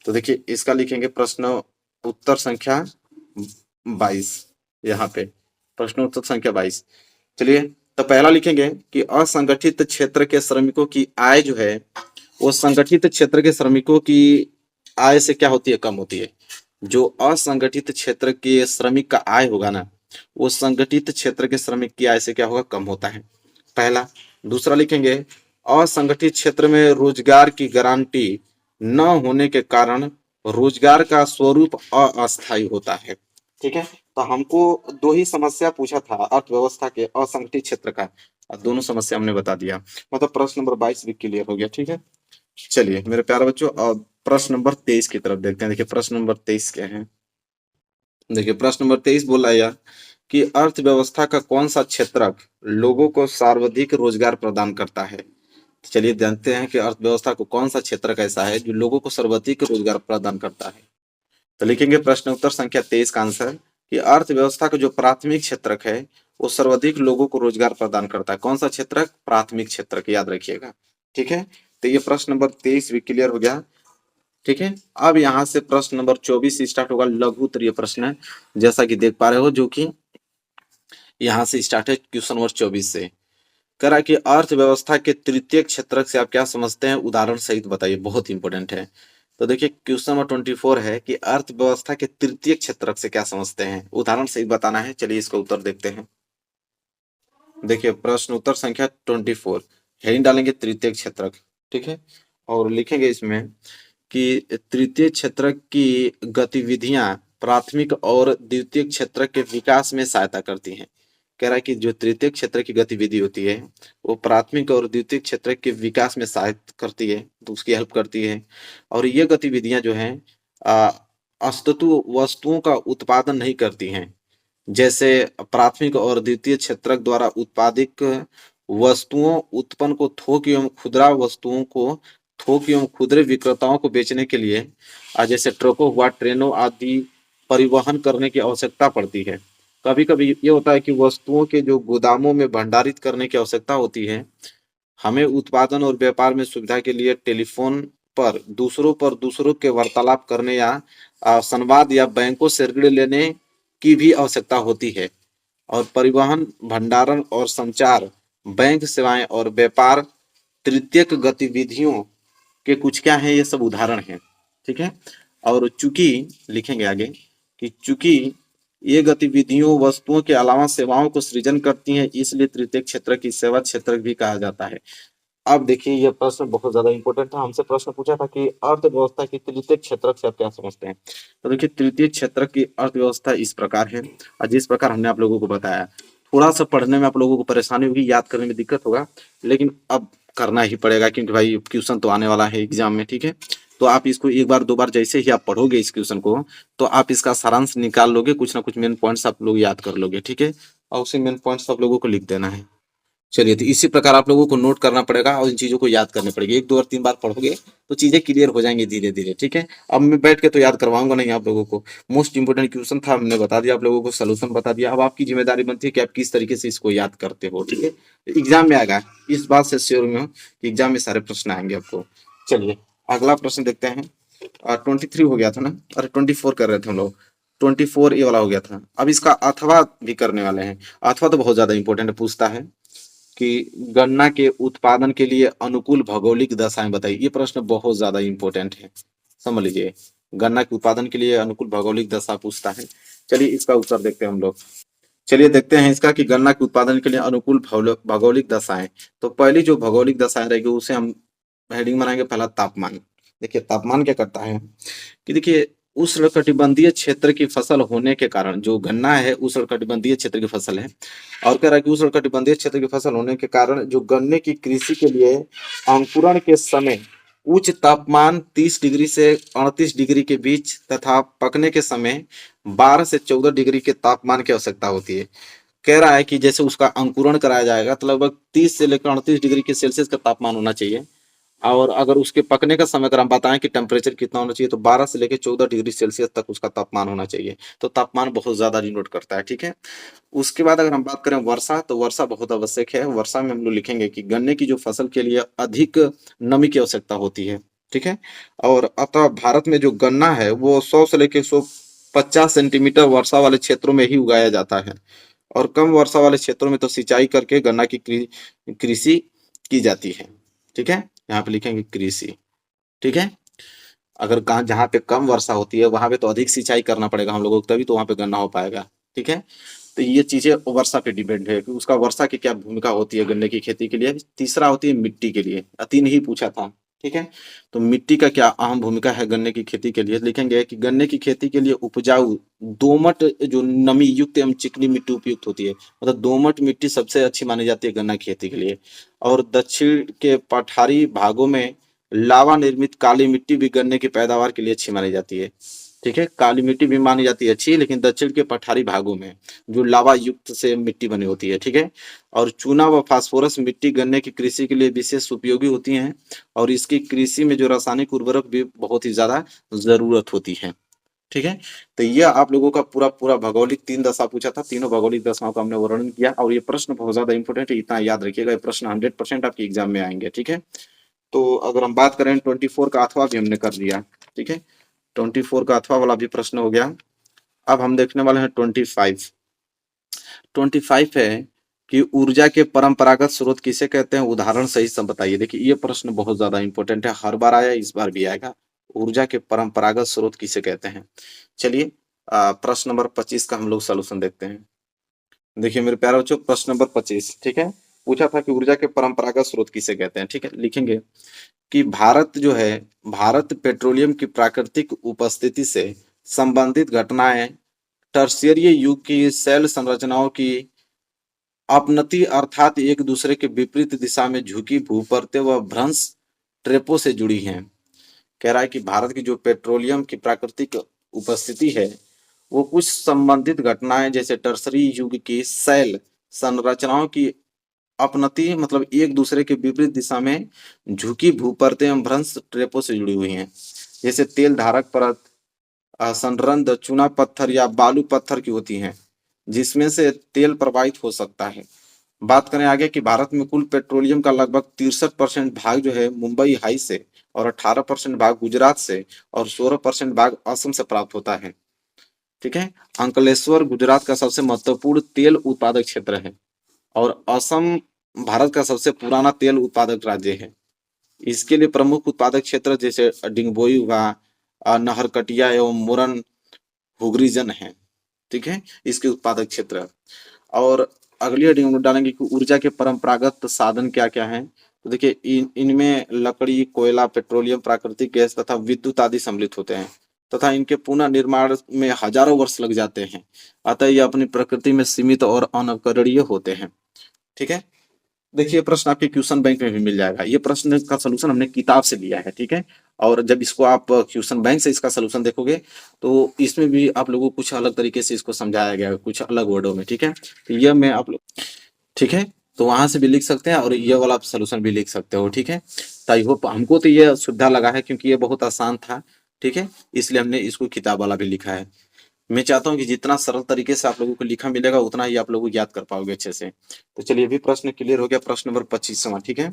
तो देखिए इसका लिखेंगे प्रश्न उत्तर संख्या 22, यहाँ पे प्रश्न उत्तर संख्या 22। चलिए, तो पहला लिखेंगे कि असंगठित क्षेत्र के श्रमिकों की आय जो है वो संगठित क्षेत्र के श्रमिकों की आय से क्या होती है, कम होती है। जो असंगठित क्षेत्र के श्रमिक का आय होगा ना, वो संगठित क्षेत्र के श्रमिक की आय से क्या होगा, कम होता है, पहला। दूसरा लिखेंगे असंगठित क्षेत्र में रोजगार की गारंटी न होने के कारण रोजगार का स्वरूप अस्थायी होता है। ठीक है, तो हमको दो ही समस्या पूछा था अर्थव्यवस्था के असंगठित क्षेत्र का, और दोनों समस्या हमने बता दिया, मतलब प्रश्न नंबर 22 भी क्लियर हो गया। ठीक है, चलिए मेरे प्यारे बच्चों, अब प्रश्न नंबर 23 की तरफ देखते हैं। देखिए प्रश्न नंबर 23 क्या है। देखिए प्रश्न नंबर 23 बोला यह कि अर्थव्यवस्था का कौन सा क्षेत्र लोगों को सर्वाधिक रोजगार प्रदान करता है। चलिए जानते हैं कि अर्थव्यवस्था को कौन सा क्षेत्र ऐसा है जो लोगों को सर्वाधिक रोजगार प्रदान करता है। तो लिखेंगे प्रश्न उत्तर संख्या 23 का आंसर कि अर्थव्यवस्था का जो प्राथमिक क्षेत्रक है वो सर्वाधिक लोगों को रोजगार प्रदान करता है। कौन सा क्षेत्रक, प्राथमिक क्षेत्रक, याद रखिएगा। ठीक है, तो ये प्रश्न नंबर 23 भी क्लियर हो गया। ठीक है, अब यहाँ से प्रश्न नंबर 24 स्टार्ट होगा, लघु उत्तरीय प्रश्न है, जैसा कि देख पा रहे हो, जो कि यहाँ से स्टार्ट है क्वेश्चन नंबर 24 से। कह रहा है कि अर्थव्यवस्था के तृतीय क्षेत्रक से आप क्या समझते हैं, उदाहरण सहित बताइए, बहुत इंपॉर्टेंट है। तो देखिए क्वेश्चन नंबर 24 है कि अर्थव्यवस्था के तृतीय क्षेत्रक से क्या समझते हैं, उदाहरण सहित बताना है। चलिए इसका उत्तर देखते हैं। देखिए प्रश्न उत्तर संख्या 24, हेडिंग डालेंगे तृतीय क्षेत्रक। ठीक है, और लिखेंगे इसमें कि तृतीय क्षेत्र की गतिविधियां प्राथमिक और द्वितीय क्षेत्र के विकास में सहायता करती हैं। कह रहा है कि जो तृतीय क्षेत्र की गतिविधि होती है वो प्राथमिक और द्वितीय क्षेत्र के विकास में सहायता करती है, तो उसकी हेल्प करती है। और ये गतिविधियां जो हैं अस्तु वस्तुओं का उत्पादन नहीं करती हैं। जैसे प्राथमिक और द्वितीय क्षेत्रक द्वारा उत्पादित वस्तुओं उत्पन्न को थोक एवं खुदरा वस्तुओं को थोक एवं खुदरे विक्रेताओं को बेचने के लिए जैसे ट्रकों हुआ, ट्रेनों आदि परिवहन करने की आवश्यकता पड़ती है। कभी कभी ये होता है कि वस्तुओं के जो गोदामों में भंडारित करने की आवश्यकता होती है, हमें उत्पादन और व्यापार में सुविधा के लिए टेलीफोन पर दूसरों के वार्तालाप करने या संवाद या बैंकों से ऋण लेने की भी आवश्यकता होती है। और परिवहन, भंडारण और संचार, बैंक सेवाएं और व्यापार तृतीयक गतिविधियों के कुछ क्या है, ये सब उदाहरण हैं। ठीक है, और चूंकि लिखेंगे आगे कि चूंकि ये गतिविधियों वस्तुओं के अलावा सेवाओं को सृजन करती हैं, इसलिए तृतीय क्षेत्र की सेवा क्षेत्र भी कहा जाता है। अब देखिए ये प्रश्न बहुत ज्यादा इंपॉर्टेंट था, हमसे प्रश्न पूछा था कि अर्थव्यवस्था की तृतीय क्षेत्र से आप क्या समझते हैं। तो देखिए तृतीय क्षेत्र की अर्थव्यवस्था इस प्रकार है, और जिस प्रकार हमने आप लोगों को बताया, थोड़ा सा पढ़ने में आप लोगों को परेशानी होगी, याद करने में दिक्कत होगा, लेकिन अब करना ही पड़ेगा क्योंकि भाई क्वेश्चन तो आने वाला है एग्जाम में। ठीक है, तो आप इसको एक बार दो बार जैसे ही आप पढ़ोगे इस क्वेश्चन को, तो आप इसका सारांश निकाल लोगे, कुछ ना कुछ मेन पॉइंट्स आप लोग याद कर लोगे, ठीक है। और उसी मेन पॉइंट्स आप लोगों को लिख देना है। चलिए, तो इसी प्रकार आप लोगों को नोट करना पड़ेगा और इन चीजों को याद करनी पड़ेगी। एक दो और तीन बार पढ़ोगे तो चीजें क्लियर हो जाएंगी धीरे धीरे, ठीक है। अब मैं बैठ के तो याद करवाऊंगा नहीं आप लोगों को। मोस्ट इंपोर्टेंट क्वेश्चन था, हमने बता दिया आप लोगों को, सोल्यूशन बता दिया। अब आपकी जिम्मेदारी बनती है कि आप किस तरीके से इसको याद करते हो, ठीक है। एग्जाम में आएगा, इस बात से श्योर में हूँ कि एग्जाम में सारे प्रश्न आएंगे आपको। चलिए अगला प्रश्न देखते हैं। 23 हो गया था ना, अरे 24 कर रहे थे हम लोग। 24 ये वाला हो गया था। अब इसका अथवा भी करने वाले हैं। अथवा तो बहुत ज्यादा इंपॉर्टेंट पूछता है कि गन्ना के उत्पादन के लिए अनुकूल भौगोलिक दशाएं बताइए। ये प्रश्न बहुत ज्यादा इंपॉर्टेंट है, समझ लीजिए। गन्ना के उत्पादन के लिए अनुकूल भौगोलिक दशा पूछता है। चलिए इसका उत्तर देखते हैं हम लोग। चलिए देखते हैं इसका कि गन्ना के उत्पादन के लिए अनुकूल भौगोलिक दशाएं। तो पहली जो भौगोलिक दशाएं रहेगी उसे हम हेडिंग बनाएंगे, पहला तापमान। देखिए तापमान क्या करता है कि देखिए उष्णकटिबंधीय क्षेत्र की फसल होने के कारण, जो गन्ना है उष्णकटिबंधीय क्षेत्र की फसल है, और कह रहा है कि उष्णकटिबंधीय क्षेत्र की फसल होने के कारण जो गन्ने की कृषि के लिए अंकुरण के समय उच्च तापमान 30 डिग्री से 38 डिग्री के बीच तथा पकने के समय 12 से 14 डिग्री के तापमान की आवश्यकता होती है। कह रहा है कि जैसे उसका अंकुरण कराया जाएगा तो लगभग 30 से लेकर 38 डिग्री के सेल्सियस का तापमान होना चाहिए, और अगर उसके पकने का समय अगर हम बताएं कि टेम्परेचर कितना होना चाहिए, तो 12 से लेकर 14 डिग्री सेल्सियस तक उसका तापमान होना चाहिए। तो तापमान बहुत ज्यादा डिनोट करता है, ठीक है। उसके बाद अगर हम बात करें वर्षा, तो वर्षा बहुत आवश्यक है। वर्षा में हम लोग लिखेंगे कि गन्ने की जो फसल के लिए अधिक नमी की आवश्यकता होती है, ठीक है। और अतः भारत में जो गन्ना है वो 100 से लेकर 150 सेंटीमीटर वर्षा वाले क्षेत्रों में ही उगाया जाता है, और कम वर्षा वाले क्षेत्रों में तो सिंचाई करके गन्ना की कृषि की जाती है, ठीक है। यहाँ पे लिखेंगे कृषि, ठीक है। अगर कहाँ जहाँ पे कम वर्षा होती है वहां पे तो अधिक सिंचाई करना पड़ेगा हम लोगों को, तभी तो वहां पे गन्ना हो पाएगा, ठीक है। तो ये चीजें वर्षा पे डिपेंड है कि उसका वर्षा की क्या भूमिका होती है गन्ने की खेती के लिए। तीसरा होती है मिट्टी के लिए, तीन ही पूछा था, ठीक है। तो मिट्टी का क्या अहम भूमिका है गन्ने की खेती के लिए, लिखेंगे कि गन्ने की खेती के लिए उपजाऊ दोमट जो नमी युक्त एवं चिकनी मिट्टी उपयुक्त होती है। मतलब दोमट मिट्टी सबसे अच्छी मानी जाती है गन्ना की खेती के लिए। और दक्षिण के पठारी भागों में लावा निर्मित काली मिट्टी भी गन्ने की पैदावार के लिए अच्छी मानी जाती है, ठीक है। काली मिट्टी भी मानी जाती है अच्छी, लेकिन दक्षिण के पठारी भागों में जो लावा युक्त से मिट्टी बनी होती है, ठीक है। और चूना व फास्फोरस मिट्टी गन्ने की कृषि के लिए विशेष उपयोगी होती हैं, और इसकी कृषि में जो रासायनिक उर्वरक भी बहुत ही ज्यादा जरूरत होती है, ठीक है। तो ये आप लोगों का पूरा पूरा भौगोलिक 3 दशा पूछा था, तीनों भौगोलिक दशाओं का हमने वर्णन किया। और ये प्रश्न बहुत ज्यादा इंपॉर्टेंट है, इतना याद रखिएगा, ये प्रश्न 100% आपके एग्जाम में आएंगे, ठीक है। तो अगर हम बात करें 24 का अथवा भी हमने कर दिया, ठीक है। 24 का अथवा वाला भी प्रश्न हो गया। अब हम देखने वाले हैं 25। 25 है कि ऊर्जा के परंपरागत स्रोत किसे कहते हैं, उदाहरण सही सब बताइए। देखिए ये प्रश्न बहुत ज्यादा इंपॉर्टेंट है, हर बार आया, इस बार भी आएगा। ऊर्जा के परंपरागत स्रोत किसे कहते हैं। चलिए प्रश्न नंबर 25 का हम लोग सोल्यूशन देखते हैं। देखिए मेरे प्यारे बच्चों, प्रश्न नंबर 25, ठीक है। पूछा था कि ऊर्जा के परंपरागत स्रोत किसे कहते हैं, ठीक है। लिखेंगे कि भारत जो है, भारत पेट्रोलियम की प्राकृतिक उपस्थिति से संबंधित घटनाएं, टर्शियरी युग की शैल संरचनाओं की अपनति अर्थात एक दूसरे के विपरीत दिशा में झुकी भूपरतें व भ्रंश ट्रेपों से जुड़ी हैं। कह रहा है कि भारत की जो पेट्रोलियम की प्राकृतिक उपस्थिति है वो कुछ संबंधित घटनाएं जैसे टर्सरी युग की शैल संरचनाओं की अपनति, मतलब एक दूसरे के विपरीत दिशा में झुकी भूपरतें एवं भ्रंश ट्रेपों से जुड़ी हुई हैं। जैसे तेल धारक परत, संरंध्र चूना पत्थर या बालू पत्थर की होती हैं, जिसमें से तेल प्रवाहित हो सकता है। बात करें आगे कि भारत में कुल पेट्रोलियम का लगभग 63% भाग जो है मुंबई हाई से, और 18% भाग गुजरात से, और 16% भाग असम से प्राप्त होता है, ठीक है। अंकलेश्वर गुजरात का सबसे महत्वपूर्ण तेल उत्पादक क्षेत्र है, और असम भारत का सबसे पुराना तेल उत्पादक राज्य है। इसके लिए प्रमुख उत्पादक क्षेत्र जैसे डिंगबोई हुआ, नहरकटिया एवं मोरन हुगरीजन है, ठीक है, इसके उत्पादक क्षेत्र। और अगली हेडिंग हम लोग डालेंगे कि ऊर्जा के परंपरागत साधन क्या क्या हैं। तो देखिए इनमें लकड़ी, कोयला, पेट्रोलियम, प्राकृतिक गैस तथा विद्युत आदि सम्मिलित होते हैं, तथा इनके पुनः निर्माण में हजारों वर्ष लग जाते हैं। अतः ये अपनी प्रकृति में सीमित और अनवकरणीय होते हैं, ठीक है। देखिए प्रश्न आपके क्वेश्चन बैंक में भी मिल जाएगा। ये प्रश्न का सलूशन हमने किताब से लिया है, ठीक है। और जब इसको आप क्वेश्चन बैंक से इसका सलूशन देखोगे तो इसमें भी आप लोगों को कुछ अलग तरीके से इसको समझाया गया है, कुछ अलग वर्डों में, ठीक है। तो यह मैं आप लोग, ठीक है, तो वहां से भी लिख सकते हैं और ये वाला आप सलूशन भी लिख सकते हो, ठीक है। तो आई होप हमको तो ये सुविधा लगा है क्योंकि ये बहुत आसान था, ठीक है, इसलिए हमने इसको किताब वाला भी लिखा है। मैं चाहता हूँ कि जितना सरल तरीके से आप लोगों को लिखा मिलेगा उतना ही आप लोग याद कर पाओगे अच्छे से। तो चलिए अभी प्रश्न क्लियर हो गया, प्रश्न नंबर 25वां, ठीक है।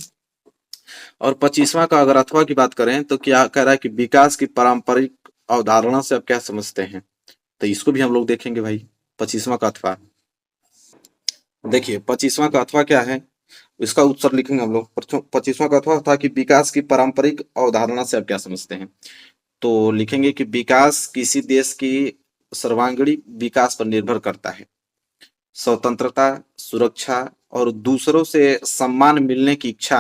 और 25वां का अगर अथवा की बात करें तो क्या कह रहा है कि विकास की पारंपरिक अवधारणा से आप क्या समझते हैं। तो इसको भी हम लोग देखेंगे भाई। 25वां का अथवा देखिए, 25वां का अथवा क्या है, इसका उत्तर लिखेंगे हम लोग। 25वां का अथवा था कि विकास की पारंपरिक अवधारणा से आप क्या समझते हैं। तो लिखेंगे कि विकास किसी देश की सर्वांगीण विकास पर निर्भर करता है। स्वतंत्रता, सुरक्षा और दूसरों से सम्मान मिलने की इच्छा,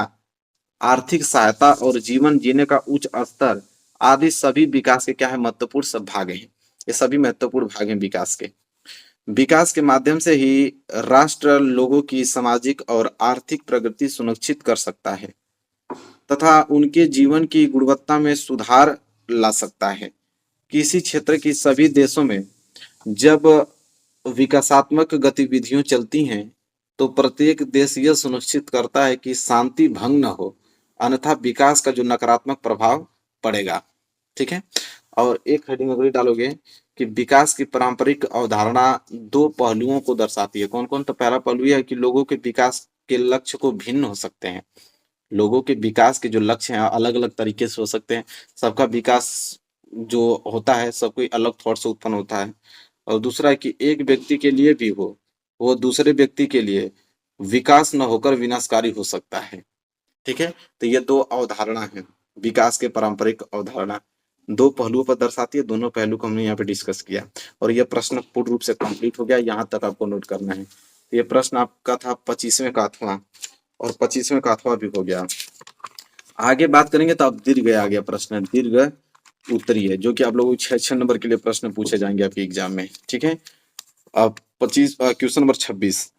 आर्थिक सहायता और जीवन जीने का उच्च स्तर आदि सभी विकास के क्या है, महत्वपूर्ण सब भाग हैं। ये सभी महत्वपूर्ण भाग हैं विकास के। विकास के माध्यम से ही राष्ट्र लोगों की सामाजिक और आर्थिक प्रगति सुनिश्चित कर सकता है तथा उनके जीवन की गुणवत्ता में सुधार ला सकता है। किसी क्षेत्र की सभी देशों में जब विकासात्मक गतिविधियां चलती हैं तो प्रत्येक देश यह सुनिश्चित करता है कि शांति भंग न हो, अन्यथा विकास का जो नकारात्मक प्रभाव पड़ेगा, ठीक है। और एक हेडिंग अगर डालोगे कि विकास की पारंपरिक अवधारणा दो पहलुओं को दर्शाती है। कौन कौन? तो पहला पहलू यह है कि लोगों के विकास के लक्ष्य को भिन्न हो सकते हैं। लोगों के विकास के जो लक्ष्य हैं अलग अलग तरीके से हो सकते हैं। सबका विकास जो होता है सब कोई अलग थॉट से उत्पन्न होता है। और दूसरा है कि एक व्यक्ति के लिए भी हो वो दूसरे व्यक्ति के लिए विकास न होकर विनाशकारी हो सकता है, ठीक है। तो ये दो अवधारणा है विकास के पारंपरिक अवधारणा, दो पहलुओं पर दर्शाती है। दोनों पहलू को हमने यहाँ पे डिस्कस किया और यह प्रश्न पूर्ण रूप से कंप्लीट हो गया। यहाँ तक आपको नोट करना है। ये प्रश्न आपका था 25वें का अथवा और 25वें का अथवा भी हो गया। आगे बात करेंगे तो अब दीर्घ आ गया प्रश्न, दीर्घ उत्तरीय है जो कि आप लोगों को 6 नंबर के लिए प्रश्न पूछे जाएंगे आपके एग्जाम में, ठीक है। अब 25 क्वेश्चन नंबर 26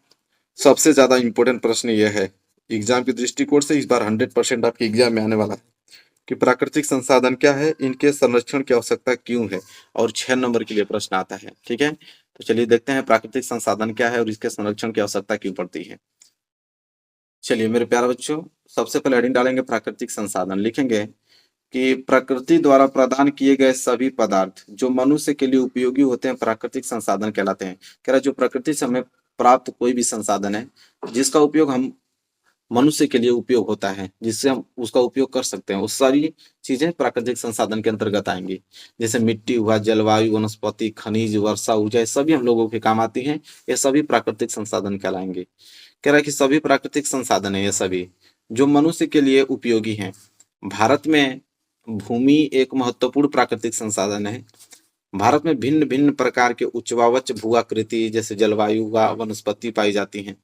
सबसे ज्यादा इंपॉर्टेंट प्रश्न यह है एग्जाम के दृष्टिकोण से, इस बार 100% आपके एग्जाम में आने वाला है कि प्राकृतिक संसाधन क्या है, इनके संरक्षण की आवश्यकता क्यों है। और 6 नंबर के लिए प्रश्न आता है, ठीक है। तो चलिए देखते हैं प्राकृतिक संसाधन क्या है और इसके संरक्षण की आवश्यकता क्यों पड़ती है। चलिए मेरे प्यारे बच्चों, सबसे पहले हेडिंग डालेंगे प्राकृतिक संसाधन। लिखेंगे कि प्रकृति द्वारा प्रदान किए गए सभी पदार्थ जो मनुष्य के लिए उपयोगी होते हैं प्राकृतिक संसाधन कहलाते हैं। कह रहा जो प्रकृति से हमें प्राप्त कोई भी संसाधन है जिसका उपयोग हम मनुष्य के लिए उपयोग होता है, जिससे हम उसका उपयोग कर सकते हैं, वो सारी चीजें प्राकृतिक संसाधन के अंतर्गत आएंगी। जैसे मिट्टी हुआ, जलवायु, वनस्पति, खनिज, वर्षा, ऊर्जा, सभी हम लोगों के काम आती हैं। ये सभी प्राकृतिक संसाधन कहलाएंगे। कह रहा है कि सभी प्राकृतिक संसाधन है ये सभी जो मनुष्य के लिए उपयोगी हैं। भारत में भूमि एक महत्वपूर्ण प्राकृतिक संसाधन है। भारत में भिन्न भिन्न प्रकार के उच्चवावच भूआकृति जैसे जलवायु व वनस्पति पाई जाती हैं।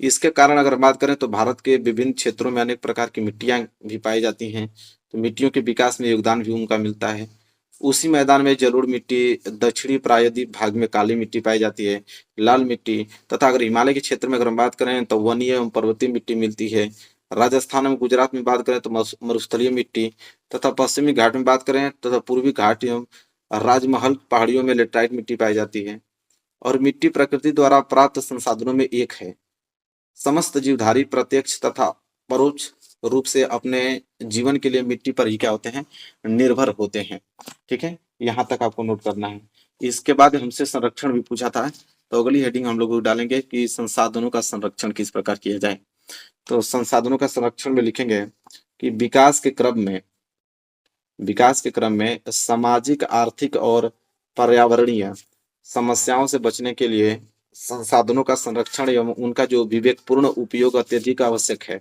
इसके कारण अगर बात करें तो भारत के विभिन्न क्षेत्रों में अनेक प्रकार की मिट्टियां भी पाई जाती हैं। तो मिट्टियों के विकास में योगदान भी उनका मिलता है। उसी मैदान में जलोढ़ मिट्टी, दक्षिणी प्रायद्वीप भाग में काली मिट्टी पाई जाती है, लाल मिट्टी, तथा अगर हिमालय के क्षेत्र में अगर हम बात करें तो वनीय एवं पर्वतीय मिट्टी मिलती है। राजस्थान में, गुजरात में बात करें तो मरुस्थलीय मिट्टी, तथा पश्चिमी घाट में बात करें तथा पूर्वी घाट एवं राजमहल पहाड़ियों में लेटराइट मिट्टी पाई जाती है। और मिट्टी प्रकृति द्वारा प्राप्त संसाधनों में एक है। समस्त जीवधारी प्रत्यक्ष तथा परोक्ष रूप से अपने जीवन के लिए मिट्टी पर ही क्या होते हैं, निर्भर होते हैं, ठीक है। यहाँ तक आपको नोट करना है। इसके बाद हमसे संरक्षण भी पूछा था, तो अगली हेडिंग हम लोग डालेंगे कि संसाधनों का संरक्षण किस प्रकार किया जाए। तो संसाधनों का संरक्षण में लिखेंगे कि विकास के क्रम में सामाजिक, आर्थिक और पर्यावरणीय समस्याओं से बचने के लिए संसाधनों का संरक्षण एवं उनका जो विवेकपूर्ण उपयोग अत्यधिक आवश्यक है।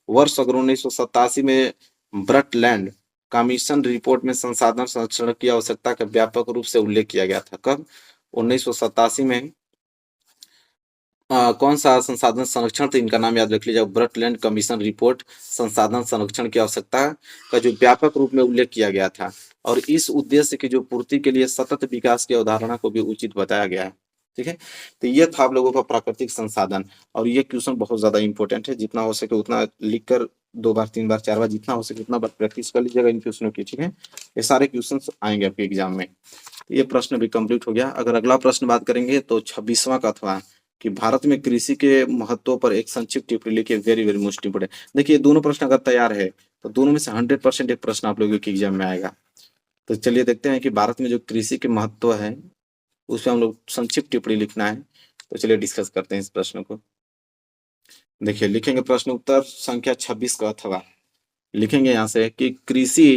वर्ष अगर 1987 में ब्रटलैंड कमीशन रिपोर्ट में संसाधन संरक्षण की आवश्यकता का व्यापक रूप से उल्लेख किया गया था। कब? 1987 में। कौन सा संसाधन संरक्षण था, इनका नाम याद रख लीजिए। ब्रटलैंड कमीशन रिपोर्ट संसाधन संरक्षण की आवश्यकता का जो व्यापक रूप में उल्लेख किया गया था और इस उद्देश्य की जो पूर्ति के लिए सतत विकास की अवधारणा को भी उचित बताया गया है, ठीक है। तो ये था आप लोगों का प्राकृतिक संसाधन, और ये क्वेश्चन बहुत ज्यादा इंपॉर्टेंट है, जितना हो सके उतना लिखकर 2 बार 3 बार 4 बार जितना हो सके उतना बार प्रैक्टिस कर लीजिएगा इन क्वेश्चनों की। ठीक है, ये सारे क्वेश्चन आएंगे आपके एग्जाम में। ये प्रश्न भी कंप्लीट हो गया। अगर अगला प्रश्न बात करेंगे तो 26वां का था कि भारत में कृषि के महत्व पर एक संक्षिप्त टिप्पणी लिखिए, वेरी वेरी मोस्ट इंपोर्टेंट। देखिए दोनों प्रश्न अगर तैयार है तो दोनों में से 100% एक प्रश्न आप लोगों के एग्जाम में आएगा। तो चलिए देखते हैं कि भारत में जो कृषि के महत्व है उस पर हम लोग संक्षिप्त टिप्पणी लिखना है। तो चलिए डिस्कस करते हैं इस प्रश्न को। देखिए लिखेंगे प्रश्न उत्तर संख्या 26 का, अथवा लिखेंगे यहाँ से कि कृषि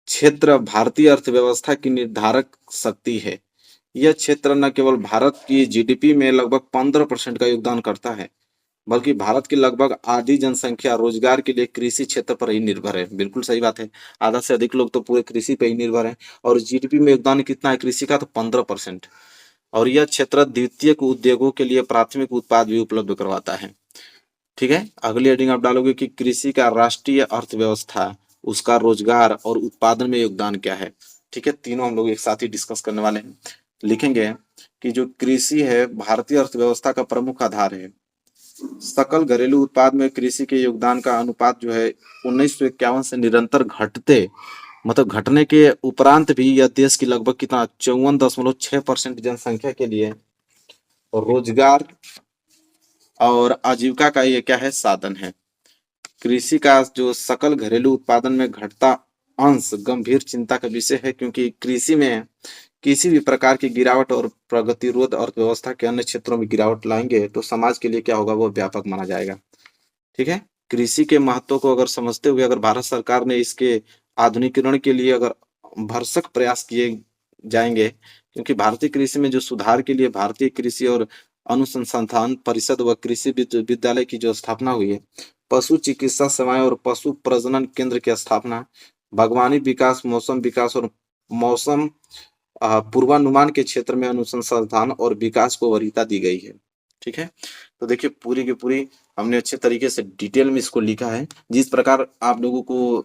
क्षेत्र भारतीय अर्थव्यवस्था की निर्धारक शक्ति है। यह क्षेत्र न केवल भारत की जीडीपी में लगभग 15% का योगदान करता है, बल्कि भारत की लगभग आधी जनसंख्या रोजगार के लिए कृषि क्षेत्र पर ही निर्भर है। बिल्कुल सही बात है, आधा से अधिक लोग तो पूरे कृषि पे ही निर्भर है। और जीडीपी में योगदान कितना है कृषि का, तो 15%। और यह क्षेत्र द्वितीयक उद्योगों के लिए प्राथमिक उत्पाद भी उपलब्ध करवाता है। ठीक है, अगली हेडिंग आप डालोगे कि कृषि का राष्ट्रीय अर्थव्यवस्था, उसका रोजगार और उत्पादन में योगदान क्या है। ठीक है, तीनों हम लोग एक साथ ही डिस्कस करने वाले हैं। लिखेंगे कि जो कृषि है भारतीय अर्थव्यवस्था का प्रमुख आधार है। सकल घरेलू उत्पाद में कृषि के योगदान का अनुपात जो है 1951 से निरंतर घटते, मतलब घटने के उपरांत भी यह देश की लगभग कितना 54.6% जनसंख्या के लिए रोजगार और आजीविका का ये क्या है, साधन है। कृषि का जो सकल घरेलू उत्पादन में घटता अंश गंभीर चिंता का विषय है, क्योंकि कृषि में किसी भी प्रकार की गिरावट और प्रगतिरोध अर्थव्यवस्था के अन्य क्षेत्रों में गिरावट लाएंगे तो समाज के लिए क्या होगा, वो व्यापक माना जाएगा। ठीक है, कृषि के महत्व को अगर समझते हुए अगर भारत सरकार ने इसके आधुनिकीकरण के लिए अगर भरसक प्रयास किए जाएंगे, क्योंकि भारतीय कृषि में जो सुधार के लिए भारतीय कृषि और अनुसंधान परिषद व कृषि विद्यालय की जो स्थापना हुई है, पशु चिकित्सा सेवाएं और पशु प्रजनन केंद्र की स्थापना, बागवानी विकास, मौसम विकास और मौसम पूर्वानुमान के क्षेत्र में अनुसंधान और विकास को वरीयता दी गई है। ठीक है, तो देखिए पूरी की पूरी हमने अच्छे तरीके से डिटेल में इसको लिखा है। जिस प्रकार आप लोगों को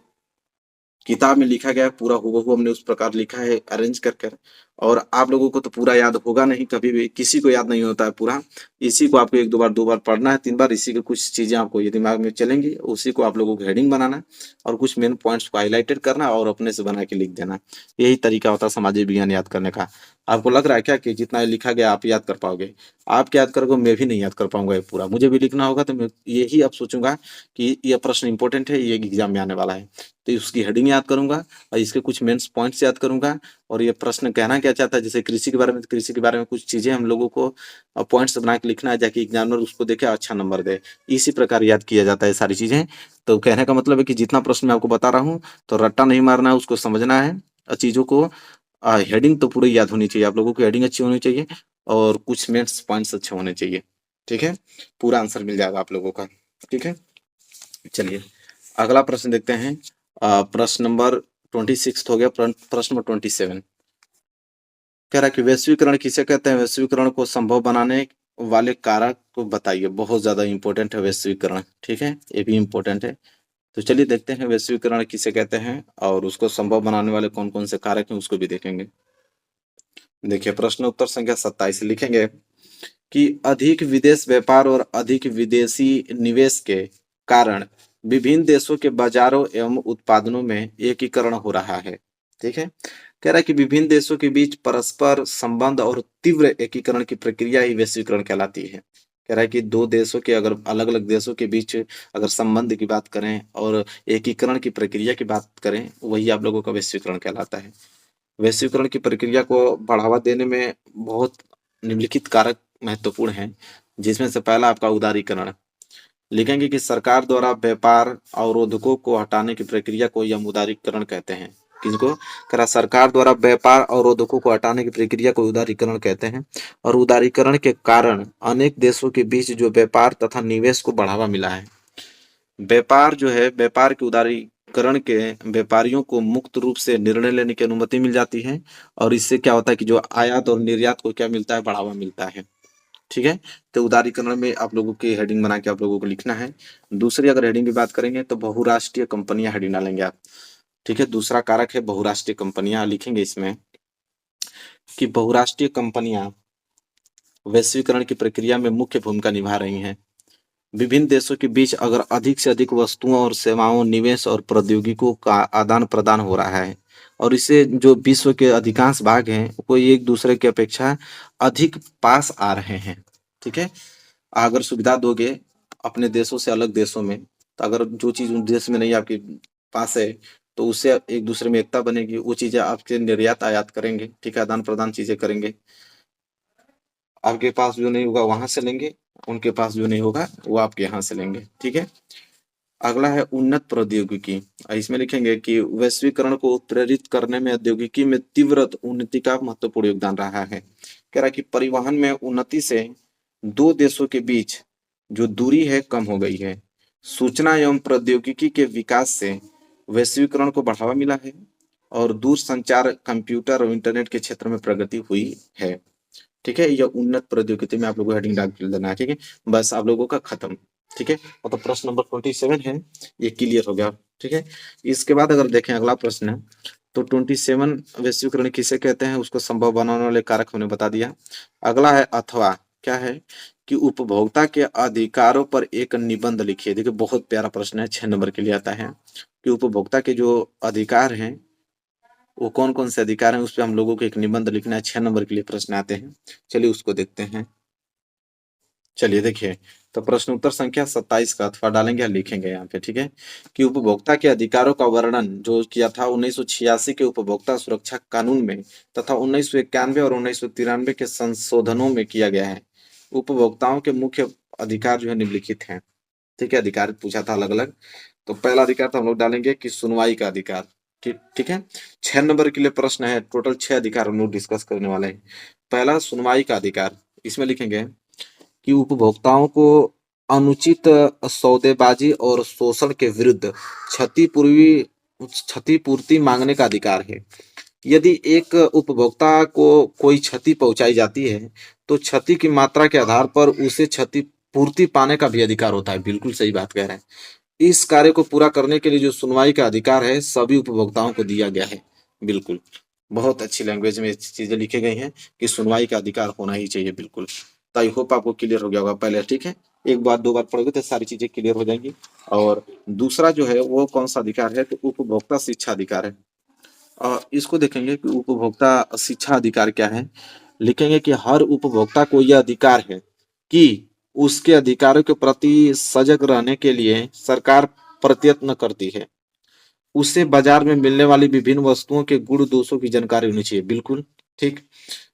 किताब में लिखा गया है पूरा हूबहू हमने उस प्रकार लिखा है अरेंज कर कर। और आप लोगों को तो पूरा याद होगा नहीं, कभी भी किसी को याद नहीं होता है पूरा। इसी को आपको 1 2 बार 2 बार पढ़ना है, 3 बार, इसी के कुछ चीजें आपको ये दिमाग में चलेंगी, उसी को आप लोगों को हेडिंग बनाना है और कुछ मेन पॉइंट्स को हाईलाइटेड करना और अपने से बना के लिख देना। यही तरीका होता है सामाजिक विज्ञान याद करने का। आपको लग रहा है क्या कि जितना लिखा गया आप याद कर पाओगे? आप क्या याद करोगे, मैं भी नहीं याद कर पाऊंगा ये पूरा। मुझे भी लिखना होगा तो मैं यही अब सोचूंगा कि यह प्रश्न इंपॉर्टेंट है, ये एग्जाम में आने वाला है, तो उसकी हेडिंग याद करूंगा और इसके कुछ मेंस पॉइंट्स याद करूंगा। और ये प्रश्न कहना क्या चाहता है, जैसे कृषि के बारे में, कृषि के बारे में कुछ चीजें हम लोगों को पॉइंट्स बना के लिखना है, जाके एग्जामिनर उसको देखे अच्छा नंबर दे। इसी प्रकार याद किया जाता है सारी चीजें। तो कहने का मतलब है कि जितना प्रश्न मैं आपको बता रहा हूँ तो रट्टा नहीं मारना है, उसको समझना है और चीजों को। हेडिंग तो पूरी याद होनी चाहिए आप लोगों की, हेडिंग अच्छी होनी चाहिए और कुछ मेंस पॉइंट्स अच्छे होने चाहिए। ठीक है, पूरा आंसर मिल जाएगा आप लोगों का। ठीक है, चलिए अगला प्रश्न देखते हैं। प्रश्न नंबर 26 हो गया। प्रश्न नंबर 27 कह रहा है कि वैश्वीकरण किसे कहते हैं, वैश्वीकरण को संभव बनाने वाले कारक को बताइए। बहुत ज्यादा इंपॉर्टेंट है वैश्वीकरण। ठीक है, ये भी इंपॉर्टेंट है। तो चलिए देखते हैं वैश्वीकरण किसे कहते हैं और उसको संभव बनाने वाले कौन कौन से कारक हैं उसको भी देखेंगे। देखिए प्रश्न उत्तर संख्या 27 लिखेंगे कि अधिक विदेश व्यापार और अधिक विदेशी निवेश के कारण विभिन्न देशों के बाजारों एवं उत्पादनों में एकीकरण हो रहा है। ठीक है, कह रहा है कि विभिन्न देशों के बीच परस्पर संबंध और तीव्र एकीकरण की प्रक्रिया ही वैश्वीकरण कहलाती है। कह रहा है कि दो देशों के, अगर अलग अलग देशों के बीच अगर संबंध की बात करें और एकीकरण की प्रक्रिया की बात करें, वही आप लोगों का वैश्वीकरण कहलाता है। वैश्वीकरण की प्रक्रिया को बढ़ावा देने में बहुत निम्नलिखित कारक महत्वपूर्ण हैं, जिसमें से पहला आपका उदारीकरण। लिखेंगे कि सरकार द्वारा व्यापार अवरोधकों को हटाने की प्रक्रिया को हम उदारीकरण कहते हैं। किसको? करा सरकार द्वारा व्यापार अवरोधकों को हटाने की प्रक्रिया को उदारीकरण कहते हैं। और उदारीकरण के कारण अनेक देशों के बीच जो व्यापार तथा निवेश को बढ़ावा मिला है। व्यापार जो है, व्यापार के उदारीकरण के व्यापारियों को मुक्त रूप से निर्णय लेने की अनुमति मिल जाती है और इससे क्या होता है कि जो आयात और निर्यात को क्या मिलता है, बढ़ावा मिलता है। ठीक है, तो उदारीकरण में आप लोगों की हेडिंग बना के आप लोगों को लिखना है। दूसरी अगर हेडिंग की बात करेंगे तो बहुराष्ट्रीय कंपनियां हेडिंग डालेंगे आप। ठीक है, दूसरा कारक है बहुराष्ट्रीय कंपनियां। लिखेंगे इसमें कि बहुराष्ट्रीय कंपनियां वैश्वीकरण की प्रक्रिया में मुख्य भूमिका निभा रही हैं। विभिन्न देशों के बीच अगर अधिक से अधिक वस्तुओं और सेवाओं, निवेश और प्रौद्योगिकियों का आदान प्रदान हो रहा है, और इससे जो विश्व के अधिकांश भाग हैं वो एक दूसरे की अपेक्षा अधिक पास आ रहे हैं। ठीक है, अगर सुविधा दोगे अपने देशों से अलग देशों में, तो अगर जो चीज उस देश में नहीं आपके पास है, तो उससे एक दूसरे में एकता बनेगी, वो चीजें आपके निर्यात आयात करेंगे। ठीक है, आदान प्रदान चीजें करेंगे, आपके पास जो नहीं होगा वहां से लेंगे, उनके पास जो नहीं होगा वो आपके यहाँ से लेंगे। ठीक है, अगला है उन्नत प्रौद्योगिकी। इसमें लिखेंगे कि वैश्वीकरण को उत्प्रेरित करने में औद्योगिकी में तीव्र उन्नति का महत्वपूर्ण योगदान रहा है। कह रहा है कि परिवहन में उन्नति से दो देशों के बीच जो दूरी है कम हो गई है। सूचना एवं प्रौद्योगिकी के विकास से वैश्वीकरण को बढ़ावा मिला है और दूर संचार, कंप्यूटर और इंटरनेट के क्षेत्र में प्रगति हुई है। ठीक है, यह उन्नत प्रौद्योगिकी में आप लोगों को हेडिंग डाल देना है। ठीक है, बस आप लोगों का खत्म। ठीक है, मतलब प्रश्न नंबर 27 है, ये क्लियर हो गया। ठीक है, इसके बाद अगर देखें अगला प्रश्न है, तो 27 वैश्वीकरण किसे कहते हैं, उसको संभव बनाने वाले कारक हमने बता दिया। अगला है अथवा, क्या है कि उपभोक्ता के अधिकारों पर एक निबंध लिखिए। देखिए बहुत प्यारा प्रश्न है, 6 नंबर के लिए आता है कि उपभोक्ता के जो अधिकार हैं वो कौन कौन से अधिकार हैं, उस पर हम लोगों को एक निबंध लिखना है। 6 नंबर के लिए प्रश्न आते हैं, चलिए उसको देखते हैं। चलिए देखिए, तो प्रश्न उत्तर संख्या 27 का अथवा डालेंगे या लिखेंगे यहाँ पे। ठीक है, कि उपभोक्ता के अधिकारों का वर्णन जो किया था 1986 के उपभोक्ता सुरक्षा कानून में तथा 1991 और 1993 के संशोधनों में किया गया है। उपभोक्ताओं के मुख्य अधिकार जो है निम्नलिखित हैं। ठीक है, अधिकार पूछा था अलग अलग, तो पहला अधिकार तो हम लोग डालेंगे कि सुनवाई का अधिकार। ठीक ठीक है, 6 नंबर के लिए प्रश्न है, टोटल 6 अधिकार हम लोग डिस्कस करने वाले हैं। पहला सुनवाई का अधिकार, इसमें लिखेंगे कि उपभोक्ताओं को अनुचित सौदेबाजी और शोषण के विरुद्ध क्षतिपूर्ति मांगने का अधिकार है। यदि एक उपभोक्ता को कोई क्षति पहुंचाई जाती है तो क्षति की मात्रा के आधार पर उसे क्षतिपूर्ति पाने का भी अधिकार होता है। बिल्कुल सही बात कह रहे हैं। इस कार्य को पूरा करने के लिए जो सुनवाई का अधिकार है सभी उपभोक्ताओं को दिया गया है। बिल्कुल, बहुत अच्छी लैंग्वेज में चीजें लिखी गई हैं कि सुनवाई का अधिकार होना ही चाहिए। बिल्कुल, तो आई होप आपको क्लियर हो गया होगा पहले। ठीक है, एक बार दो बार पढ़ोगे तो सारी चीजें क्लियर हो जाएंगी। और दूसरा जो है वो कौन सा अधिकार है, तो उपभोक्ता शिक्षा अधिकार है। इसको देखेंगे कि उपभोक्ता शिक्षा अधिकार क्या है। लिखेंगे कि हर उपभोक्ता को यह अधिकार है कि उसके अधिकारों के प्रति सजग रहने के लिए सरकार प्रयत्न करती है। उसे बाजार में मिलने वाली विभिन्न वस्तुओं के गुण दोषों की जानकारी होनी चाहिए। बिल्कुल ठीक,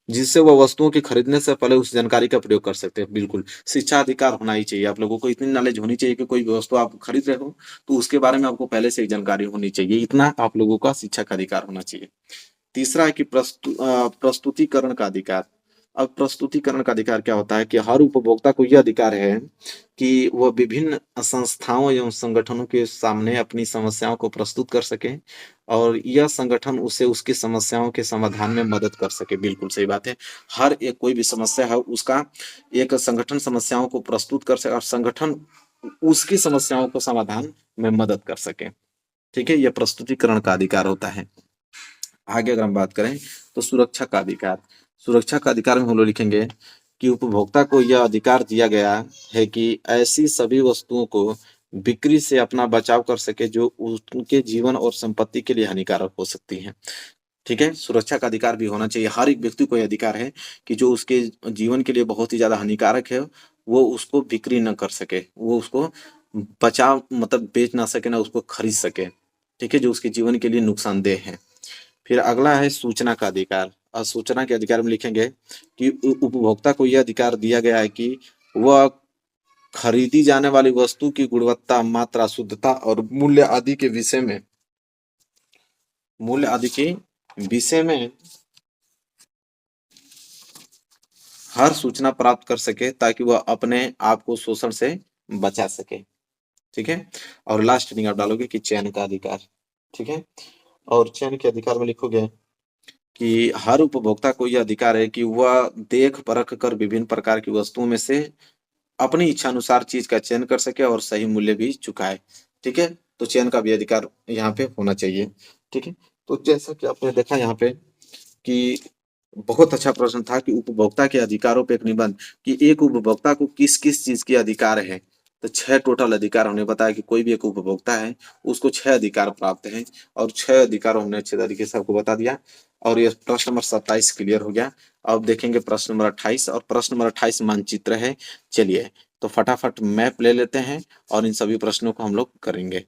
जिससे वह वस्तुओं की खरीदने से पहले उस जानकारी का प्रयोग कर सकते हैं। बिल्कुल, शिक्षा अधिकार होना ही चाहिए। आप लोगों को इतनी नॉलेज होनी चाहिए कि कोई भी वस्तु आप खरीद रहे हो तो उसके बारे में आपको पहले से ही जानकारी होनी चाहिए। इतना आप लोगों का शिक्षा का अधिकार होना चाहिए। तीसरा है कि प्रस्तुतिकरण का अधिकार। अब प्रस्तुतिकरण का अधिकार क्या होता है कि हर उपभोक्ता को यह अधिकार है कि वह विभिन्न संस्थाओं एवं संगठनों के सामने अपनी समस्याओं को प्रस्तुत कर सके और यह संगठन उसे उसकी समस्याओं के समाधान में मदद कर सके। बिल्कुल सही बात है, हर एक कोई भी समस्या है उसका एक संगठन समस्याओं को प्रस्तुत कर सके और संगठन उसकी समस्याओं को समाधान में मदद कर सके। ठीक है, यह प्रस्तुतिकरण का अधिकार होता है। आगे अगर हम बात करें तो सुरक्षा का अधिकार। सुरक्षा का अधिकार में हम लोग लिखेंगे कि उपभोक्ता को यह अधिकार दिया गया है कि ऐसी सभी वस्तुओं को बिक्री से अपना बचाव कर सके जो उनके जीवन और संपत्ति के लिए हानिकारक हो सकती हैं। ठीक है, सुरक्षा का अधिकार भी होना चाहिए। हर एक व्यक्ति को यह अधिकार है कि जो उसके जीवन के लिए बहुत ही ज्यादा हानिकारक है वो उसको बिक्री न कर सके, वो उसको बचाव मतलब बेच ना सके, ना उसको खरीद सके। ठीक है, जो उसके जीवन के लिए नुकसानदेह है। फिर अगला है सूचना का अधिकार। और सूचना के अधिकार में लिखेंगे कि उपभोक्ता को यह अधिकार दिया गया है कि वह खरीदी जाने वाली वस्तु की गुणवत्ता, मात्रा, शुद्धता और मूल्य आदि के विषय में हर सूचना प्राप्त कर सके ताकि वह अपने आप को शोषण से बचा सके। ठीक है, और लास्ट में आप डालोगे कि चयन का अधिकार। ठीक है, और चयन के अधिकार में लिखोगे कि हर उपभोक्ता को यह अधिकार है कि वह देख परख कर विभिन्न प्रकार की वस्तुओं में से अपनी इच्छा अनुसार चीज का चयन कर सके और सही मूल्य भी चुकाए। ठीक है, तो चयन का भी अधिकार यहाँ पे होना चाहिए। ठीक है, तो जैसा कि आपने देखा यहाँ पे कि बहुत अच्छा प्रश्न था कि उपभोक्ता के अधिकारों पे एक निबंध, कि एक उपभोक्ता को किस किस चीज के अधिकार है। तो 6 टोटल अधिकार हमने बताया कि कोई भी एक उपभोक्ता है उसको 6 अधिकार प्राप्त हैं, और 6 अधिकारों हमने अच्छे तरीके से आपको बता दिया। और ये प्रश्न नंबर 27 क्लियर हो गया। अब देखेंगे प्रश्न नंबर 28, और प्रश्न नंबर 28 मानचित्र है। चलिए तो फटाफट मैप ले लेते हैं और इन सभी प्रश्नों को हम लोग करेंगे।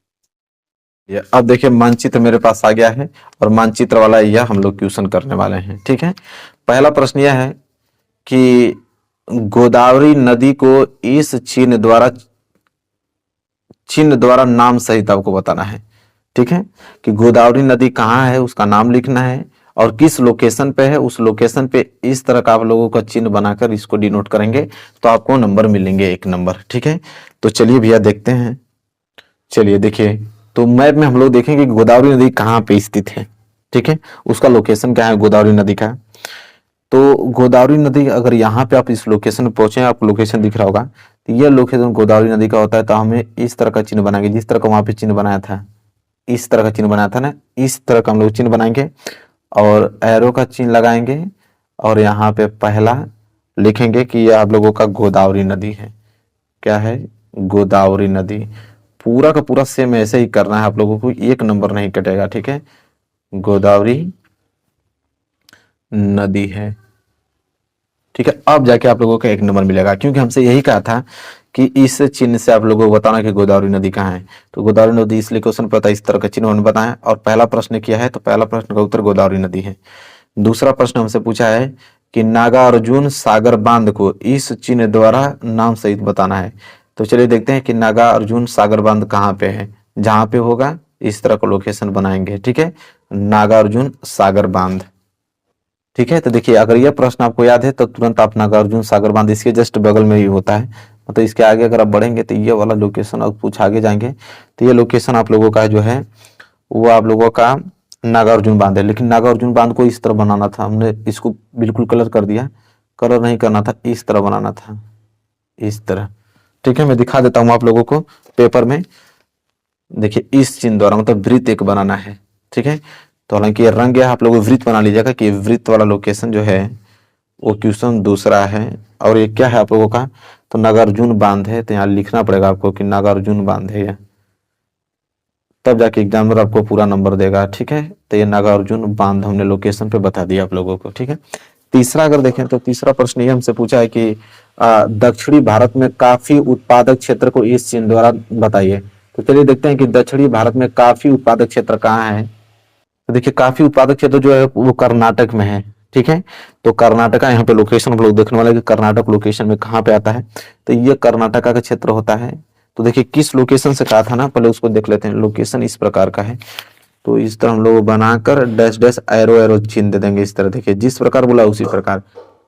अब देखिए मानचित्र मेरे पास आ गया है, और मानचित्र वाला यह हम लोग क्वेश्चन करने वाले हैं। ठीक है, पहला प्रश्न यह है कि गोदावरी नदी को इस चिन्ह द्वारा नाम सहित आपको बताना है। ठीक है, कि गोदावरी नदी कहाँ है उसका नाम लिखना है, और किस लोकेशन पे है उस लोकेशन पे इस तरह का आप लोगों का चिन्ह बनाकर इसको डिनोट करेंगे तो आपको नंबर मिलेंगे 1 नंबर। ठीक है, तो चलिए भैया देखते हैं। चलिए देखिए, तो मैप में हम लोग देखेंगे कि गोदावरी नदी कहाँ पे स्थित है। ठीक है, उसका लोकेशन क्या है गोदावरी नदी का। तो गोदावरी नदी अगर यहाँ पे आप इस लोकेशन पे पहुंचे, आपको लोकेशन दिख रहा होगा, तो ये लोकेशन गोदावरी नदी का होता है। तो हमें इस तरह का चिन्ह बनाएंगे, जिस तरह का वहां पे चिन्ह बनाया था, इस तरह का चिन्ह बनाया था ना, इस तरह का हम लोग चिन्ह बनाएंगे और एरो का चिन्ह लगाएंगे, और यहाँ पे पहला लिखेंगे कि यह आप लोगों का गोदावरी नदी है। क्या है? गोदावरी नदी। पूरा का पूरा सेम ऐसे ही करना है आप लोगों को, 1 नंबर नहीं कटेगा। ठीक है, गोदावरी नदी है। ठीक है, अब जाके आप लोगों को 1 नंबर मिलेगा, क्योंकि हमसे यही कहा था कि इस चिन्ह से आप लोगों को बताना कि गोदावरी नदी कहाँ है। तो गोदावरी नदी इसलिए क्वेश्चन पता इस तरह का चिन्ह उन्होंने बताया, और पहला प्रश्न किया है तो पहला प्रश्न का उत्तर गोदावरी नदी है। दूसरा प्रश्न हमसे पूछा है कि नागार्जुन सागर बांध को इस चिन्ह द्वारा नाम सहित बताना है। तो चलिए देखते हैं कि नागार्जुन सागर बांध कहाँ पे है। जहां पे होगा इस तरह का लोकेशन बनाएंगे। ठीक है, नागार्जुन सागर बांध। ठीक है, तो देखिए अगर यह प्रश्न आपको याद है तो तुरंत आप नागार्जुन सागर बांध इसके जस्ट बगल में ही होता है। मतलब इसके आगे अगर आप बढ़ेंगे तो ये वाला लोकेशन, और कुछ आगे जाएंगे तो ये लोकेशन आप लोगों का जो है वो आप लोगों का नागार्जुन बांध है। लेकिन नागार्जुन बांध को इस तरह बनाना था, हमने इसको बिल्कुल कलर कर दिया। कलर नहीं करना था, इस तरह बनाना था, इस तरह। ठीक है, मैं दिखा देता हूँ आप लोगों को पेपर में। देखिए इस चिन्ह द्वारा, मतलब वृत्त एक बनाना है। ठीक है, तो हालांकि ये रंग है, आप लोग वृत्त बना लीजिएगा कि वृत्त वाला लोकेशन जो है वो क्वेश्चन दूसरा है। और ये क्या है आप लोगों का, तो नागार्जुन बांध है। तो यहाँ लिखना पड़ेगा आपको कि नागार्जुन बांध है, तब जाके एग्जामिनर आपको पूरा नंबर देगा। ठीक है, तो ये नागार्जुन बांध हमने लोकेशन पे बता दिया आप लोगों को। ठीक है, तीसरा अगर देखें तो तीसरा प्रश्न ये हमसे पूछा है कि दक्षिणी भारत में काफी उत्पादक क्षेत्र को इस चिन्ह द्वारा बताइए। तो चलिए देखते हैं कि दक्षिणी भारत में काफी उत्पादक क्षेत्र कहाँ है। तो देखिए काफी उत्पादक क्षेत्र जो है वो कर्नाटक में है। ठीक है, तो कर्नाटका यहाँ पे लोकेशन हम लोग देखने वाले कि कर्नाटक लोकेशन में कहाँ पे आता है। तो ये कर्नाटका का क्षेत्र होता है। तो देखिए किस लोकेशन से कहा था ना, पहले उसको देख लेते हैं। लोकेशन इस प्रकार का है, तो इस तरह हम लोग बनाकर डैश डैश एरो एरो चिन्ह दे देंगे इस तरह। देखिए जिस प्रकार बोला उसी प्रकार।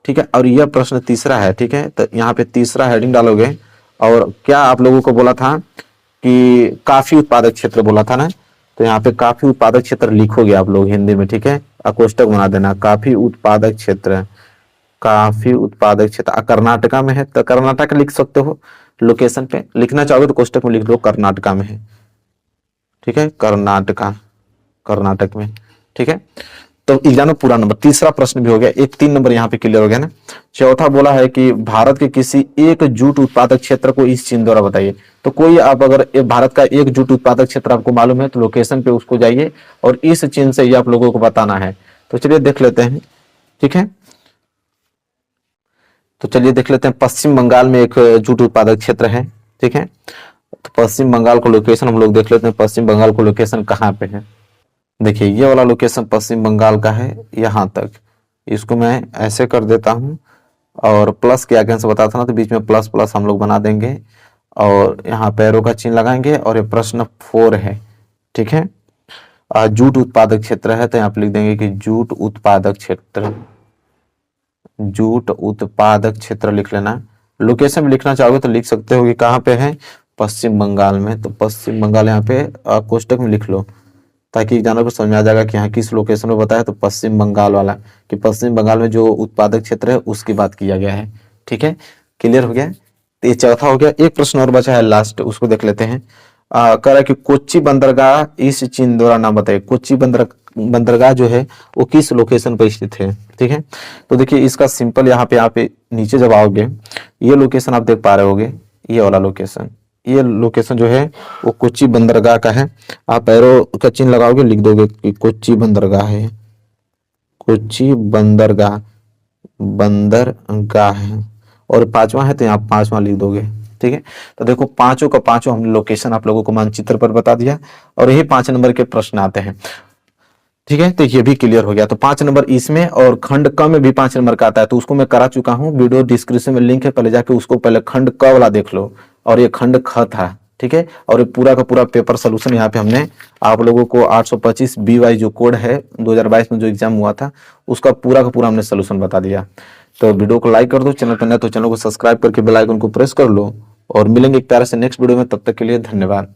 ठीक है, और यह प्रश्न तीसरा है। ठीक है, तो यहाँ पे तीसरा हेडिंग डालोगे, और क्या आप लोगों को बोला था कि काफी उत्पादक क्षेत्र बोला था ना, तो यहाँ पे काफी उत्पादक क्षेत्र लिखोगे आप लोग हिंदी में। ठीक है, अकोष्टक बना देना, काफी उत्पादक क्षेत्र। काफी उत्पादक क्षेत्र कर्नाटका में है, तो कर्नाटक लिख सकते हो। लोकेशन पे लिखना चाहोगे तो कोष्टक में लिख दो कर्नाटका में है। ठीक है, कर्नाटका, कर्नाटक में। ठीक है, तो एग्जाम में पूरा नंबर। तीसरा प्रश्न भी हो गया, एक 3 नंबर यहाँ पे क्लियर हो गया ना। चौथा बोला है कि भारत के किसी एक जूट उत्पादक क्षेत्र को इस चिन्ह द्वारा बताइए। तो कोई आप अगर भारत का एक जूट उत्पादक क्षेत्र आपको मालूम है तो लोकेशन पे उसको जाइए और इस चिन्ह से ये आप लोगों को बताना है। तो चलिए देख लेते हैं। ठीक है, तो चलिए देख लेते हैं। पश्चिम बंगाल में एक जूट उत्पादक क्षेत्र है। ठीक है, तो पश्चिम बंगाल को लोकेशन हम लोग देख लेते हैं। पश्चिम बंगाल को लोकेशन कहाँ पे है। देखिए ये वाला लोकेशन पश्चिम बंगाल का है, यहाँ तक। इसको मैं ऐसे कर देता हूँ, और प्लस के आगे से बताता ना, तो बीच में प्लस प्लस हम लोग बना देंगे, और यहाँ पैरों का चिन्ह लगाएंगे। और ये प्रश्न 4 है। ठीक है, जूट उत्पादक क्षेत्र है, तो यहाँ पे लिख देंगे कि जूट उत्पादक क्षेत्र। जूट उत्पादक क्षेत्र लिख लेना। लोकेशन भी लिखना चाहोगे तो लिख सकते हो कि कहाँ पे है, पश्चिम बंगाल में। तो पश्चिम बंगाल यहाँ पे कोष्टक में लिख लो, ताकि एग्जाम्पल पर समझ में आ जाएगा कि यहाँ किस लोकेशन में बताया। तो पश्चिम बंगाल वाला, कि पश्चिम बंगाल में जो उत्पादक क्षेत्र है उसकी बात किया गया है। ठीक है, क्लियर हो गया। तो ये चौथा हो गया। एक प्रश्न और बचा है लास्ट, उसको देख लेते हैं। कह रहा है कि कोच्चि बंदरगाह इस चिंदोरा नाम बताइए। कोच्चि बंदरगाह जो है वो किस लोकेशन पर स्थित है। ठीक है, तो देखिए इसका सिंपल यहाँ पे नीचे जब आओगे, ये लोकेशन आप देख पा रहे होगे, ये वाला लोकेशन, ये लोकेशन जो है वो कोच्चि बंदरगाह का है। आप एरो का चिन्ह लगाओगे, लिख दोगे कि कोच्चि बंदरगाह है, कोच्चि बंदरगाह, बंदरगाह है। और पांचवा है तो यहाँ पांचवा लिख दोगे। ठीक है, तो देखो पांचों का पांचों हमने लोकेशन आप लोगों को मानचित्र पर बता दिया, और यही 5 नंबर के प्रश्न आते हैं। ठीक है, तो ये भी क्लियर हो गया। तो 5 नंबर इसमें, और खंड क में भी 5 नंबर का आता है, तो उसको मैं करा चुका हूँ, वीडियो डिस्क्रिप्शन में लिंक है, पहले जाके उसको पहले खंड क वाला देख लो, और ये खंड ख था। ठीक है, और ये पूरा का पूरा पेपर सोल्यूशन यहाँ पे हमने आप लोगों को 825 BY जो कोड है 2022 में जो एग्जाम हुआ था, उसका पूरा का पूरा हमने सोल्यूशन बता दिया। तो वीडियो को लाइक कर दो, चैनल पर नया तो चैनल को सब्सक्राइब करके बेल आइकन को प्रेस कर लो, और मिलेंगे एक प्यारे से नेक्स्ट वीडियो में। तब तक के लिए धन्यवाद।